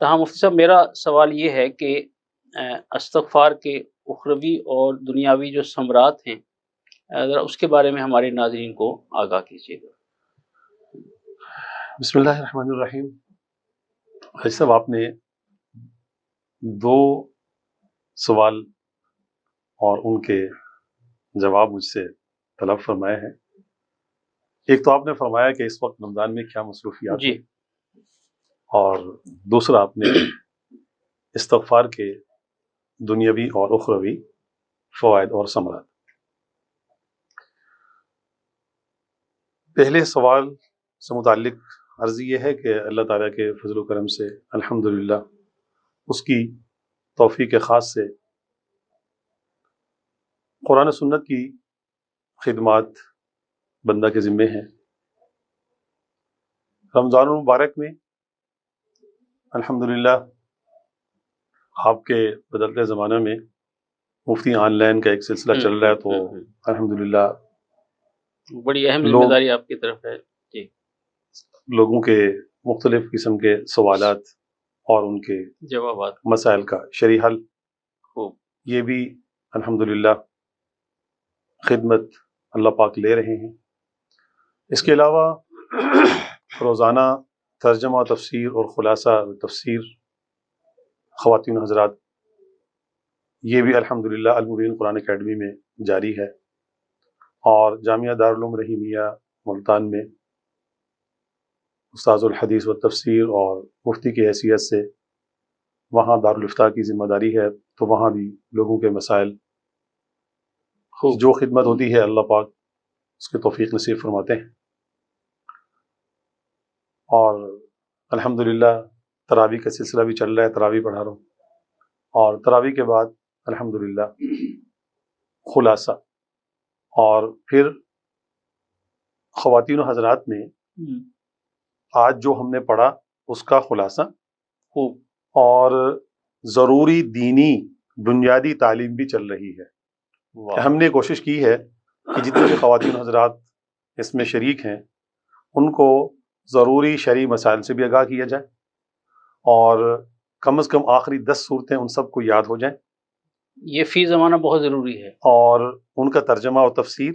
تاہم مفتی صاحب میرا سوال یہ ہے کہ استغفار کے اخروی اور دنیاوی جو ثمرات ہیں، ذرا اس کے بارے میں ہمارے ناظرین کو آگاہ کیجیے گا۔ بسم اللہ الرحمن الرحیم۔ حاجی صاحب، آپ نے دو سوال اور ان کے جواب مجھ سے طلب فرمائے ہیں۔ ایک تو آپ نے فرمایا کہ اس وقت رمضان میں کیا مصروفیات جی، ہیں، اور دوسرا آپ نے استغفار کے دنیاوی اور اخروی فوائد اور ثمرات۔ پہلے سوال سے متعلق عرض یہ ہے کہ اللہ تعالیٰ کے فضل و کرم سے الحمدللہ اس کی توفیق خاص سے قرآن و سنت کی خدمات بندہ کے ذمے ہیں۔ رمضان المبارک میں الحمدللہ آپ کے بدلتے زمانے میں مفتی آن لائن کا ایک سلسلہ چل رہا ہے، تو الحمدللہ بڑی اہم ذمہ داری آپ کی طرف ہے۔ جی، لوگوں کے مختلف قسم کے سوالات اور ان کے جوابات، مسائل کا شرعی حل، خوب، یہ بھی الحمدللہ خدمت اللہ پاک لے رہے ہیں۔ اس کے علاوہ روزانہ ترجمہ تفسیر اور خلاصہ تفسیر خواتین حضرات، یہ بھی الحمدللہ المبین قرآن اکیڈمی میں جاری ہے، اور جامعہ دارالعلوم رحیمیہ ملتان میں استاذ الحدیث و تفسیر اور مفتی کی حیثیت سے وہاں دارالفتاء کی ذمہ داری ہے، تو وہاں بھی لوگوں کے مسائل جو خدمت ہوتی ہے اللہ پاک اس کے توفیق نصیب فرماتے ہیں۔ اور الحمدللہ تراویح کا سلسلہ بھی چل رہا ہے، تراویح پڑھا رہا ہوں، اور تراویح کے بعد الحمدللہ خلاصہ، اور پھر خواتین و حضرات میں آج جو ہم نے پڑھا اس کا خلاصہ، اور ضروری دینی بنیادی تعلیم بھی چل رہی ہے۔ ہم نے کوشش کی ہے کہ جتنے بھی خواتین حضرات اس میں شریک ہیں ان کو ضروری شرعی مسائل سے بھی آگاہ کیا جائے، اور کم از کم آخری 10 صورتیں ان سب کو یاد ہو جائیں، یہ فی زمانہ بہت ضروری ہے، اور ان کا ترجمہ و تفسیر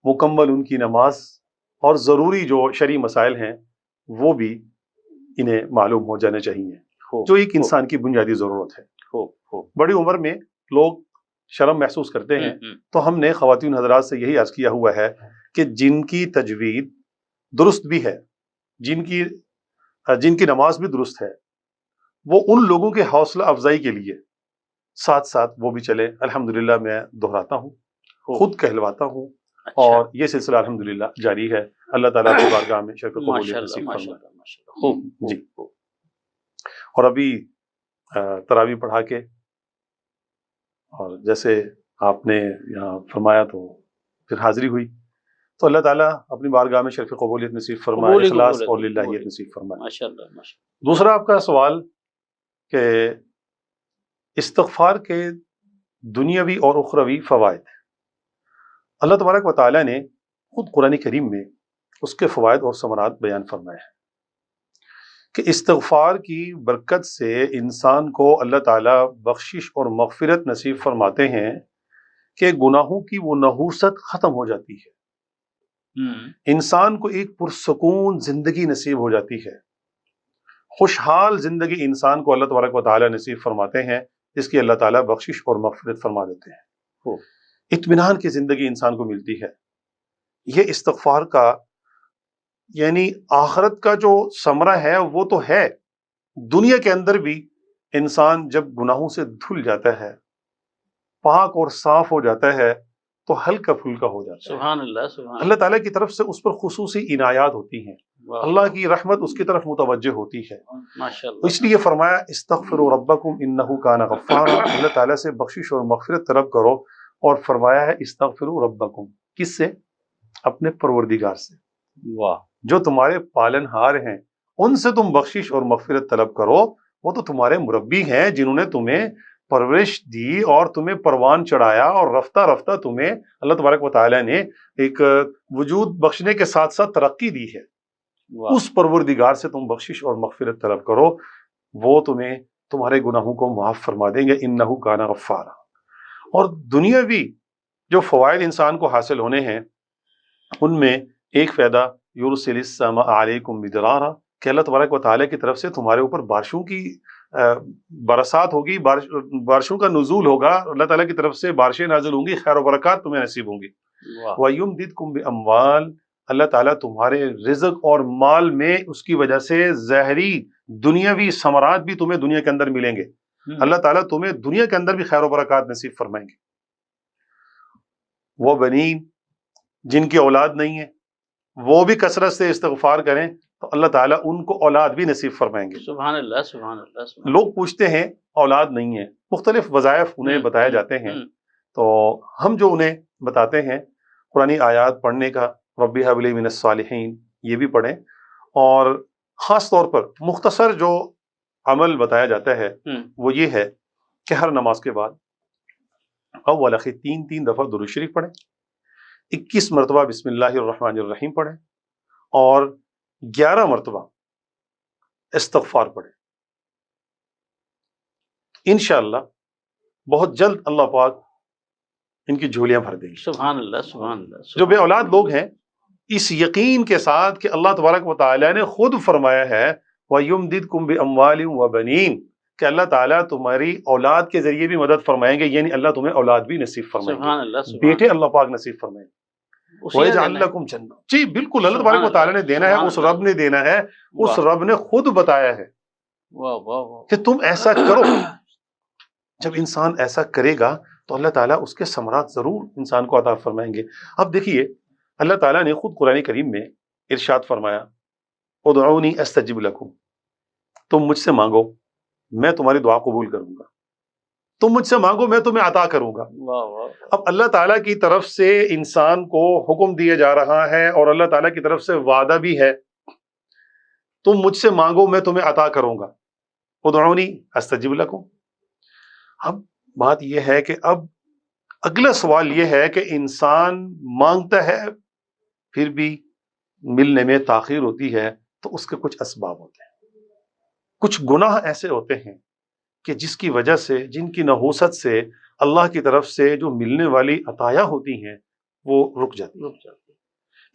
مکمل، ان کی نماز اور ضروری جو شرعی مسائل ہیں وہ بھی انہیں معلوم ہو جانے چاہیے، جو ایک انسان کی بنیادی ضرورت ہے۔ بڑی عمر میں لوگ شرم محسوس کرتے ہیں، تو ہم نے خواتین حضرات سے یہی عرض کیا ہوا ہے کہ جن کی تجوید درست بھی ہے، جن کی نماز بھی درست ہے، وہ ان لوگوں کے حوصلہ افزائی کے لیے ساتھ ساتھ وہ بھی چلے۔ الحمدللہ میں دہراتا ہوں، خود کہلواتا ہوں، اور یہ سلسلہ الحمدللہ جاری ہے۔ اللہ تعالیٰ کی بارگاہ میں شرف قبولیت نصیب فرمائے۔ جی، اور ابھی تراویح پڑھا کے، اور جیسے آپ نے یہاں فرمایا تو پھر حاضری ہوئی، تو اللہ تعالیٰ اپنی بارگاہ میں شرف قبولیت نصیب فرمائے، اخلاص اور للہیت نصیب فرمائے۔ ماشاءاللہ۔ دوسرا آپ کا سوال کہ استغفار کے دنیاوی اور اخروی فوائد، اللہ تبارک و تعالیٰ نے خود قرآن کریم میں اس کے فوائد اور ثمرات بیان فرمائے ہیں کہ استغفار کی برکت سے انسان کو اللہ تعالیٰ بخشش اور مغفرت نصیب فرماتے ہیں کہ گناہوں کی وہ نحوست ختم ہو جاتی ہے، انسان کو ایک پرسکون زندگی نصیب ہو جاتی ہے، خوشحال زندگی انسان کو اللہ تبارک و تعالیٰ نصیب فرماتے ہیں، جس کی اللہ تعالیٰ بخشش اور مغفرت فرما دیتے ہیں، اطمینان کی زندگی انسان کو ملتی ہے۔ یہ استغفار کا یعنی آخرت کا جو ثمرہ ہے وہ تو ہے، دنیا کے اندر بھی انسان جب گناہوں سے دھل جاتا ہے، پاک اور صاف ہو جاتا ہے، تو ہلکا پھلکا ہو جاتا ہے۔ سبحان اللہ، سبحان اللہ تعالیٰ کی طرف سے اس پر خصوصی عنایات ہوتی ہیں، اللہ کی رحمت اس کی طرف متوجہ ہوتی ہے، ماشاءاللہ۔ اس لیے فرمایا استغفروا ربکم انہ کان غفارا، اللہ تعالیٰ سے بخشش اور مغفرت طلب کرو، اور فرمایا ہے استغفروا ربکم، کس سے؟ اپنے پروردگار سے، واہ، جو تمہارے پالن ہار ہیں ان سے تم بخشش اور مغفرت طلب کرو، وہ تو تمہارے مربی ہیں جنہوں نے تمہیں پرورش دی اور تمہیں پروان چڑھایا، اور رفتہ رفتہ تمہیں اللہ تبارک و تعالیٰ نے ایک وجود بخشنے کے ساتھ ساتھ ترقی دی ہے۔ واہ، اس پروردگار سے تم بخشش اور مغفرت طلب کرو، وہ تمہیں تمہارے گناہوں کو معاف فرما دیں گے، انہ کان غفارا۔ اور دنیاوی جو فوائد انسان کو حاصل ہونے ہیں ان میں ایک فائدہ یرسل السماء علیکم مدرارا، کہ اللہ تبارک و تعالیٰ کی طرف سے تمہارے اوپر بارشوں کی برسات ہوگی، بارشوں کا نزول ہوگا، اللہ تعالیٰ کی طرف سے بارشیں نازل ہوں گی، خیر و برکات تمہیں نصیب ہوں گی۔ واہ، وَيُمْدِدْكُمْ بِأَمْوَالٍ، اللہ تعالیٰ تمہارے رزق اور مال میں اس کی وجہ سے ظاہری دنیاوی ثمرات بھی تمہیں دنیا کے اندر ملیں گے، اللہ تعالیٰ تمہیں دنیا کے اندر بھی خیر و برکات نصیب فرمائیں گے۔ وہ بنین، جن کی اولاد نہیں ہے وہ بھی کثرت سے استغفار کریں تو اللہ تعالیٰ ان کو اولاد بھی نصیب فرمائیں گے۔ سبحان اللہ، سبحان اللہ، سبحان لوگ پوچھتے ہیں اولاد نہیں ہے، مختلف وظائف انہیں بتائے جاتے ہیں، تو ہم جو انہیں بتاتے ہیں قرآنی آیات پڑھنے کا، ربی حب لی من الصالحین، یہ بھی پڑھیں، اور خاص طور پر مختصر جو عمل بتایا جاتا ہے وہ یہ ہے کہ ہر نماز کے بعد اول آخر 3 دفعہ درود شریف پڑھیں، 21 مرتبہ بسم اللہ الرحمن الرحیم پڑھیں، اور 11 مرتبہ استغفار پڑھیں۔ انشاءاللہ بہت جلد اللہ پاک ان کی جھولیاں بھر دیں گے۔ سبحان اللہ، سبحان اللہ۔ جو بے اولاد لوگ ہیں اس یقین کے ساتھ کہ اللہ تبارک و تعالیٰ نے خود فرمایا ہے وَيُمْدِدْكُمْ بِأَمْوَالٍ وَبَنِينَ، کہ اللہ تعالیٰ تمہاری اولاد کے ذریعے بھی مدد فرمائیں گے، یعنی اللہ تمہیں اولاد بھی نصیب فرمائیں سبحان گے، اللہ، سبحان بیٹے اللہ پاک نصیب فرمائیں گے۔ وَيَجْعَلْ لَكُمْ جَنَّاتٍ، جی بالکل اللہ تبارک و تعالیٰ نے دینا ہے، اس رب نے دینا ہے، اس رب نے خود بتایا ہے واہ واہ واہ، کہ تم ایسا کرو۔ جب انسان ایسا کرے گا تو اللہ تعالیٰ اس کے ثمرات ضرور انسان کو عطا فرمائیں گے۔ اب دیکھیے اللہ تعالیٰ نے خود قرآن کریم میں ارشاد فرمایا ادعونی استجب لکم، تم مجھ سے مانگو میں تمہاری دعا قبول کروں گا، تم مجھ سے مانگو میں تمہیں عطا کروں گا۔ واہ واہ، اب اللہ تعالیٰ کی طرف سے انسان کو حکم دیا جا رہا ہے اور اللہ تعالیٰ کی طرف سے وعدہ بھی ہے، تم مجھ سے مانگو میں تمہیں عطا کروں گا، ادعونی استجب لکم۔ اب بات یہ ہے کہ اب اگلا سوال یہ ہے کہ انسان مانگتا ہے پھر بھی ملنے میں تاخیر ہوتی ہے تو اس کے کچھ اسباب ہوتے ہیں، کچھ گناہ ایسے ہوتے ہیں کہ جس کی وجہ سے، جن کی نحوست سے اللہ کی طرف سے جو ملنے والی عطایا ہوتی ہیں وہ رک جاتی ہیں۔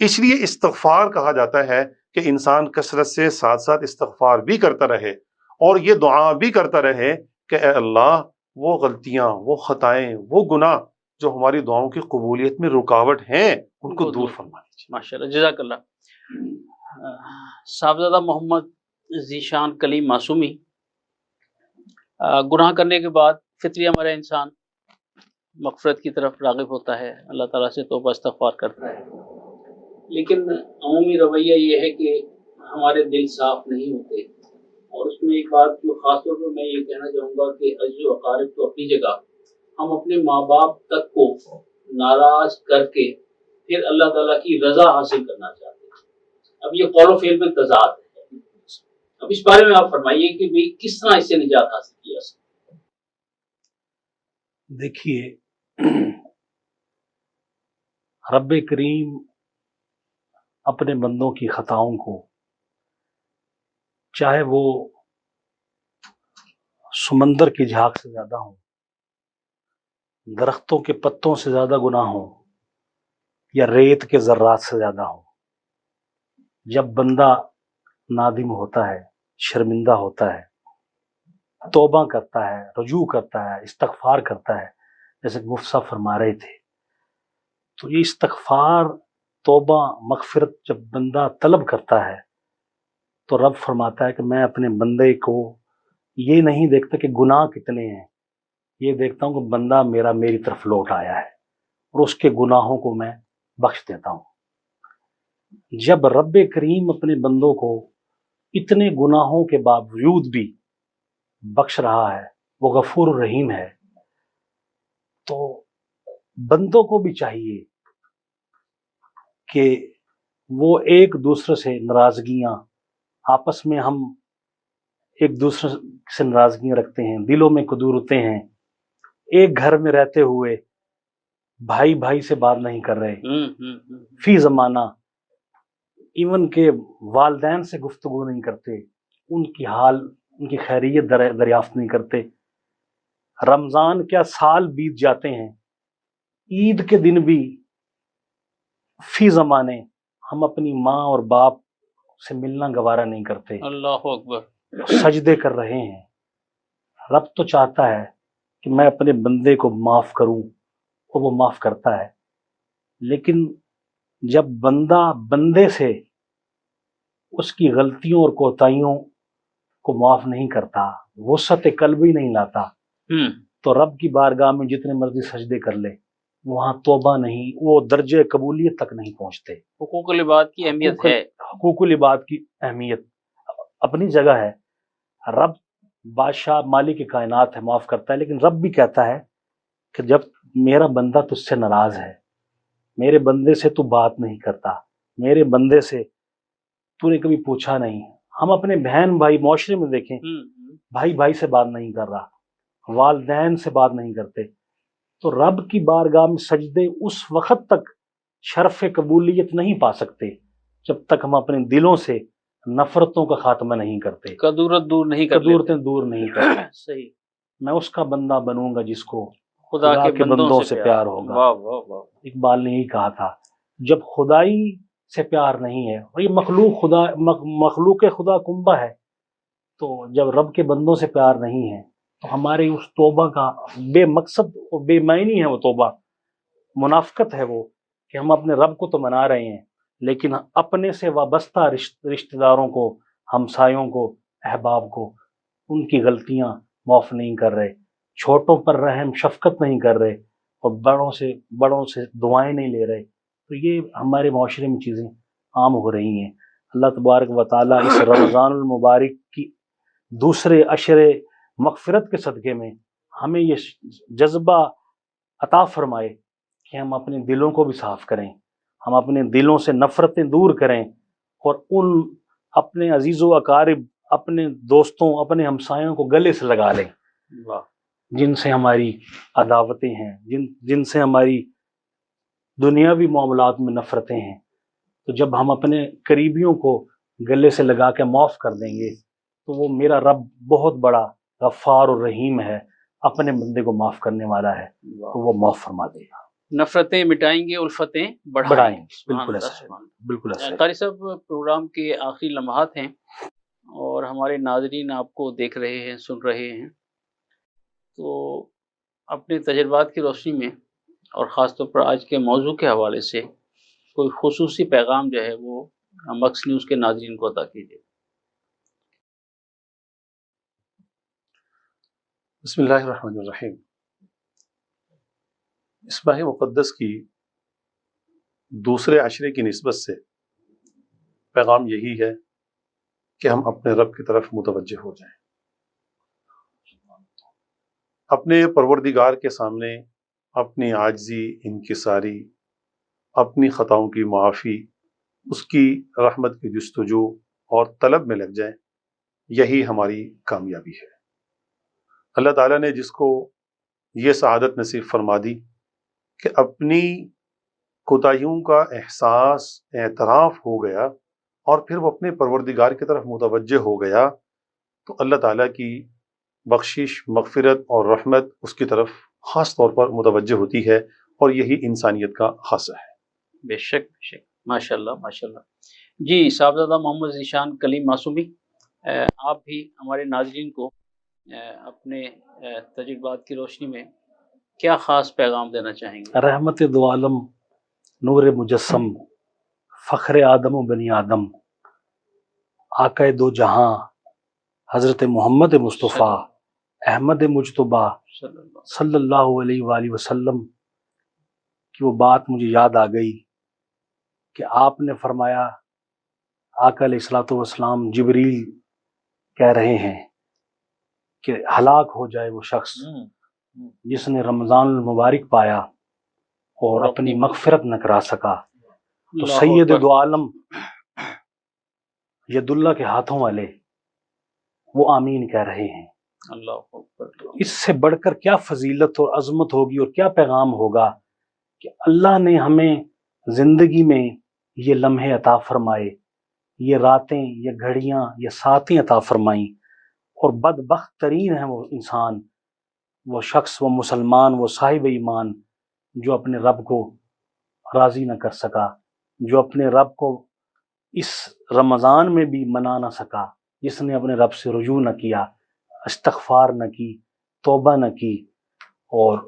اس لیے استغفار کہا جاتا ہے کہ انسان کثرت سے ساتھ ساتھ استغفار بھی کرتا رہے اور یہ دعا بھی کرتا رہے کہ اے اللہ وہ غلطیاں، وہ خطائیں، وہ گناہ جو ہماری دعاؤں کی قبولیت میں رکاوٹ ہیں ان کو دور فرما دیجیے۔ ماشاءاللہ، جزاک اللہ۔ صاحبزادہ محمد ذیشان کلیم معصومی، گناہ کرنے کے بعد فطری ہمارا انسان مغفرت کی طرف راغب ہوتا ہے، اللہ تعالیٰ سے توبہ استغفار کرتا ہے، لیکن عمومی رویہ یہ ہے کہ ہمارے دل صاف نہیں ہوتے، اور اس میں ایک بات جو خاص طور پر میں یہ کہنا چاہوں گا کہ عزیز و اقارب تو اپنی جگہ، ہم اپنے ماں باپ تک کو ناراض کر کے پھر اللہ تعالیٰ کی رضا حاصل کرنا چاہتے ہیں۔ اب یہ قول و فعل میں تضاد ہے، اب اس بارے میں آپ فرمائیے کہ بھی کس طرح اس سے نجات حاصل کیا سکتے ہیں۔ دیکھیے رب کریم اپنے بندوں کی خطاؤں کو، چاہے وہ سمندر کی جھاگ سے زیادہ ہوں، درختوں کے پتوں سے زیادہ گناہ ہوں، یا ریت کے ذرات سے زیادہ ہوں، جب بندہ نادم ہوتا ہے، شرمندہ ہوتا ہے، توبہ کرتا ہے، رجوع کرتا ہے، استغفار کرتا ہے، جیسے کہ مفتی صاحب فرما رہے تھے، تو یہ استغفار، توبہ، مغفرت جب بندہ طلب کرتا ہے تو رب فرماتا ہے کہ میں اپنے بندے کو یہ نہیں دیکھتا کہ گناہ کتنے ہیں، یہ دیکھتا ہوں کہ بندہ میری طرف لوٹ آیا ہے اور اس کے گناہوں کو میں بخش دیتا ہوں۔ جب رب کریم اپنے بندوں کو اتنے گناہوں کے باوجود بھی بخش رہا ہے، وہ غفور الرحیم ہے، تو بندوں کو بھی چاہیے کہ وہ ایک دوسرے سے ناراضگیاں، آپس میں ہم ایک دوسرے سے ناراضگیاں رکھتے ہیں، دلوں میں قدورتیں ہیں، ایک گھر میں رہتے ہوئے بھائی بھائی سے بات نہیں کر رہے، فی زمانہ ایون کہ والدین سے گفتگو نہیں کرتے، ان کی حال، ان کی خیریت دریافت نہیں کرتے۔ رمضان کیا سال بیت جاتے ہیں، عید کے دن بھی فی زمانے ہم اپنی ماں اور باپ سے ملنا گوارا نہیں کرتے، اللہ اکبر، سجدے کر رہے ہیں۔ رب تو چاہتا ہے کہ میں اپنے بندے کو معاف کروں اور وہ معاف کرتا ہے، لیکن جب بندہ بندے سے اس کی غلطیوں اور کوتاہیوں کو معاف نہیں کرتا، وسعت قلب ہی نہیں لاتا، تو رب کی بارگاہ میں جتنے مرضی سجدے کر لے، وہاں توبہ نہیں، وہ درجہ قبولیت تک نہیں پہنچتے۔ حقوق العباد کی اہمیت ہے، حقوق العباد کی اہمیت اپنی جگہ ہے۔ رب بادشاہ مالک کائنات ہے، معاف کرتا ہے، لیکن رب بھی کہتا ہے کہ جب میرا بندہ تجھ سے ناراض ہے، میرے بندے سے تو بات نہیں کرتا، میرے بندے سے تو نے کبھی پوچھا نہیں۔ ہم اپنے بہن بھائی معاشرے میں دیکھیں، بھائی بھائی سے بات نہیں کر رہا، والدین سے بات نہیں کرتے، تو رب کی بارگاہ میں سجدے اس وقت تک شرف قبولیت نہیں پا سکتے جب تک ہم اپنے دلوں سے نفرتوں کا خاتمہ نہیں کرتے، قدورت دور نہیں کر قدورتیں دور نہیں کرتے۔ صحیح، میں اس کا بندہ بنوں گا جس کو خدا کے بندوں سے پیار ہوگا۔ واہ واہ واہ، اقبال نے یہی کہا تھا، جب خدائی سے پیار نہیں ہے، اور یہ مخلوق خدا کنبہ ہے، تو جب رب کے بندوں سے پیار نہیں ہے تو ہمارے اس توبہ کا بے مقصد اور بے معنی ہے، وہ توبہ منافقت ہے، وہ کہ ہم اپنے رب کو تو منا رہے ہیں لیکن اپنے سے وابستہ رشتہ داروں کو، ہمسایوں کو، احباب کو ان کی غلطیاں معاف نہیں کر رہے، چھوٹوں پر رحم شفقت نہیں کر رہے، اور بڑوں سے دعائیں نہیں لے رہے۔ تو یہ ہمارے معاشرے میں چیزیں عام ہو رہی ہیں۔ اللہ تبارک و تعالیٰ اس رمضان المبارک کی دوسرے عشرے مغفرت کے صدقے میں ہمیں یہ جذبہ عطا فرمائے کہ ہم اپنے دلوں کو بھی صاف کریں، ہم اپنے دلوں سے نفرتیں دور کریں، اور ان اپنے عزیز و اقارب، اپنے دوستوں، اپنے ہمسایوں کو گلے سے لگا لیں جن سے ہماری عداوتیں ہیں، جن سے ہماری دنیاوی معاملات میں نفرتیں ہیں۔ تو جب ہم اپنے قریبیوں کو گلے سے لگا کے معاف کر دیں گے تو وہ میرا رب بہت بڑا غفار اور رحیم ہے، اپنے بندے کو معاف کرنے والا ہے، تو وہ معاف فرما دے گا۔ نفرتیں مٹائیں گے، الفتیں بڑھائیں گے۔ سبحان بالکل اللہ، ایسا ہے، سبحان اللہ۔ بالکل ایسا ہے۔ قاری صاحب، پروگرام کے آخری لمحات ہیں اور ہمارے ناظرین آپ کو دیکھ رہے ہیں، سن رہے ہیں، تو اپنے تجربات کی روشنی میں اور خاص طور پر آج کے موضوع کے حوالے سے کوئی خصوصی پیغام جو ہے وہ مکس نیوز کے ناظرین کو عطا کیجیے۔ بسم اللہ الرحمن الرحیم۔ اس ماہ مقدس کی دوسرے عشرے کی نسبت سے پیغام یہی ہے کہ ہم اپنے رب کی طرف متوجہ ہو جائیں، اپنے پروردگار کے سامنے اپنی عاجزی، انکساری، اپنی خطاؤں کی معافی، اس کی رحمت کی جستجو اور طلب میں لگ جائیں۔ یہی ہماری کامیابی ہے۔ اللہ تعالیٰ نے جس کو یہ سعادت نصیب فرما دی کہ اپنی کوتاہیوں کا احساس، اعتراف ہو گیا اور پھر وہ اپنے پروردگار کی طرف متوجہ ہو گیا، تو اللہ تعالیٰ کی بخشش، مغفرت اور رحمت اس کی طرف خاص طور پر متوجہ ہوتی ہے، اور یہی انسانیت کا خاصہ ہے۔ بے شک بے شک، ماشاء اللہ ماشاء اللہ۔ جی صاحبزادہ محمد ذیشان کلیم معصومی، آپ بھی ہمارے ناظرین کو اپنے تجربات کی روشنی میں کیا خاص پیغام دینا چاہیں گے؟ رحمت دو عالم، نور مجسم، فخر آدم و بنی آدم، آقا دو جہاں حضرت محمد مصطفیٰ احمد مجتبیٰ صلی اللہ علیہ وآلہ وسلم کی وہ بات مجھے یاد آ گئی کہ آپ نے فرمایا، آقا علیہ الصلوۃ والسلام جبریل کہہ رہے ہیں کہ ہلاک ہو جائے وہ شخص جس نے رمضان المبارک پایا اور اپنی مغفرت نہ کرا سکا۔ تو اللہ سید اکبر۔ دو عالم ید اللہ کے ہاتھوں والے وہ آمین کہہ رہے ہیں۔ اللہ اکبر۔ اس سے بڑھ کر کیا فضیلت اور عظمت ہوگی اور کیا پیغام ہوگا کہ اللہ نے ہمیں زندگی میں یہ لمحے عطا فرمائے، یہ راتیں، یہ گھڑیاں، یہ ساتیں عطا فرمائیں، اور بدبخت ترین ہے وہ انسان، وہ شخص، وہ مسلمان، وہ صاحب ایمان جو اپنے رب کو راضی نہ کر سکا، جو اپنے رب کو اس رمضان میں بھی منا نہ سکا، جس نے اپنے رب سے رجوع نہ کیا، استغفار نہ کی، توبہ نہ کی۔ اور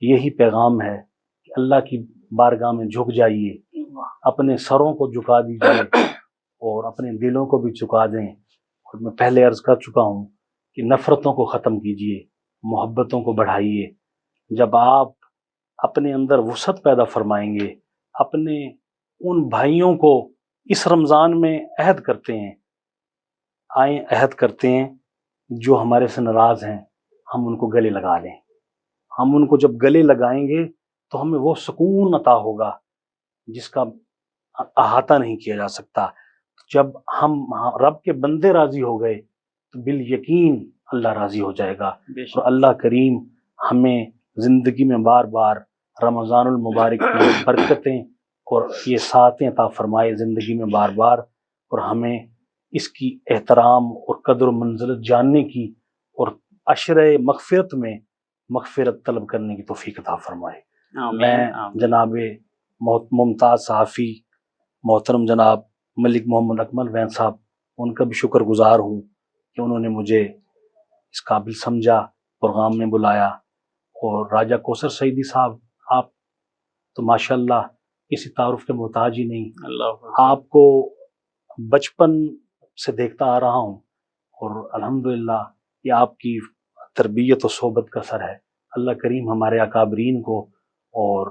یہی پیغام ہے کہ اللہ کی بارگاہ میں جھک جائیے، اپنے سروں کو جھکا دیجیے اور اپنے دلوں کو بھی جھکا دیں۔ اور میں پہلے عرض کر چکا ہوں کہ نفرتوں کو ختم کیجیے، محبتوں کو بڑھائیے۔ جب آپ اپنے اندر وسعت پیدا فرمائیں گے، اپنے ان بھائیوں کو اس رمضان میں عہد کرتے ہیں، آئیں عہد کرتے ہیں جو ہمارے سے ناراض ہیں، ہم ان کو گلے لگا لیں۔ ہم ان کو جب گلے لگائیں گے تو ہمیں وہ سکون عطا ہوگا جس کا احاطہ نہیں کیا جا سکتا۔ جب ہم رب کے بندے راضی ہو گئے تو بالیقین اللہ راضی ہو جائے گا۔ بے شک۔ اور اللہ کریم ہمیں زندگی میں بار بار رمضان المبارک کی برکتیں اور یہ ساتیں عطا فرمائے زندگی میں بار بار، اور ہمیں اس کی احترام اور قدر و منزلت جاننے کی اور عشرہ مغفرت میں مغفرت طلب کرنے کی توفیق عطا فرمائے۔ میں آمین۔ جناب ممتاز صحافی محترم جناب ملک محمد اکمل وین صاحب، ان کا بھی شکر گزار ہوں کہ انہوں نے مجھے اس قابل سمجھا، پروگرام میں بلایا۔ اور راجہ کوثر سعیدی صاحب، آپ تو ماشاءاللہ کسی تعارف کے محتاج ہی نہیں، اللہ اکبر۔ آپ کو بچپن سے دیکھتا آ رہا ہوں، اور الحمدللہ یہ آپ کی تربیت و صحبت کا اثر ہے۔ اللہ کریم ہمارے اکابرین کو اور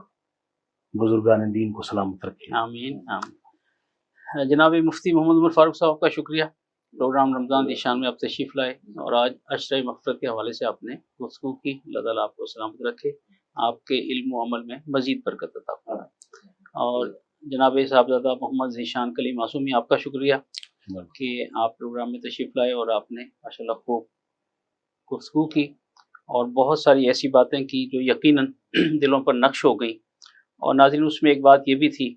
بزرگان دین کو سلامت رکھے۔ آمین آمین۔ جناب مفتی محمد عمر فاروق صاحب کا شکریہ، پروگرام رمضان کی شان میں آپ تشریف لائے اور آج عشرہ مغفرت کے حوالے سے آپ نے گفتگو کی۔ اللہ تعالیٰ آپ کو سلامت رکھے، آپ کے علم و عمل میں مزید برکت عطا فرمائے۔ اور جناب صاحبزادہ محمد ذیشان کلیم معصومی، آپ کا شکریہ کہ آپ پروگرام میں تشریف لائے اور آپ نے ماشاءاللہ خوب گفتگو کی اور بہت ساری ایسی باتیں کی جو یقیناً دلوں پر نقش ہو گئیں۔ اور ناظرین، اس میں ایک بات یہ بھی تھی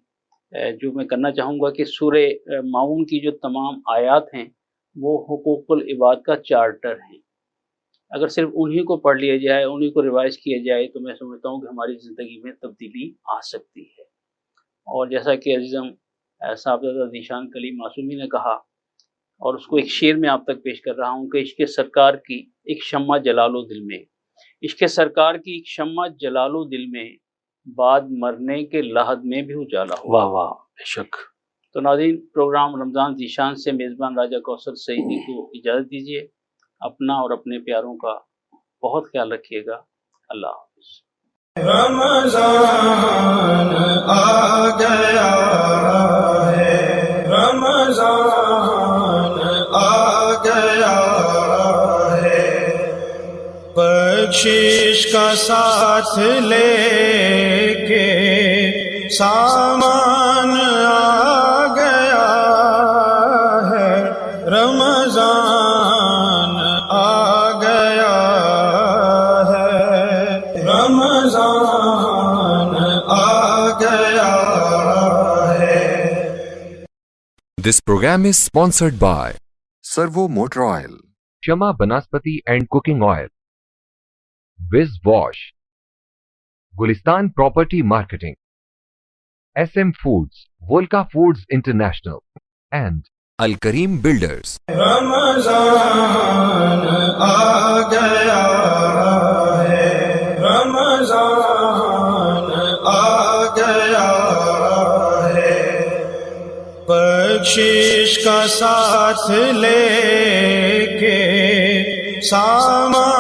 جو میں کرنا چاہوں گا کہ سورہ ماؤن کی جو تمام آیات ہیں وہ حقوق العباد کا چارٹر ہیں۔ اگر صرف انہی کو پڑھ لیا جائے، انہی کو ریوائز کیا جائے تو میں سمجھتا ہوں کہ ہماری زندگی میں تبدیلی آ سکتی ہے۔ اور جیسا کہ عزیزم صاحبزادہ ذیشان کلیم معصومی نے کہا، اور اس کو ایک شعر میں آپ تک پیش کر رہا ہوں کہ عشق سرکار کی ایک شمع جلالو دل میں، عشق سرکار کی ایک شمع جلالو دل میں، بعد مرنے کے لحد میں بھی اجالا ہو۔ واہ واہ، بے شک۔ تو ناظرین، پروگرام رمضان ذیشان سے میزبان راجہ کوثر سعیدی کو اجازت دیجیے۔ اپنا اور اپنے پیاروں کا بہت خیال رکھیے گا۔ اللہ حافظ۔ رمضان آ گیا ہے، رمضان آ گیا ہے، بخشش کا ساتھ لے کے سامان آ گیا ہے، رمضان آ گیا ہے، رمضان آ گیا ہے۔ This program is sponsored by Servo Motor Oil, Shama Banaspati and Cooking Oil, Viz Wash, Gulistan Property Marketing, SM Foods, Volca Foods International, and Al Kareem Builders. رمضان آ گیا ہے، رمضان آ گیا ہے، بخشش کا ساتھ لے کے سامان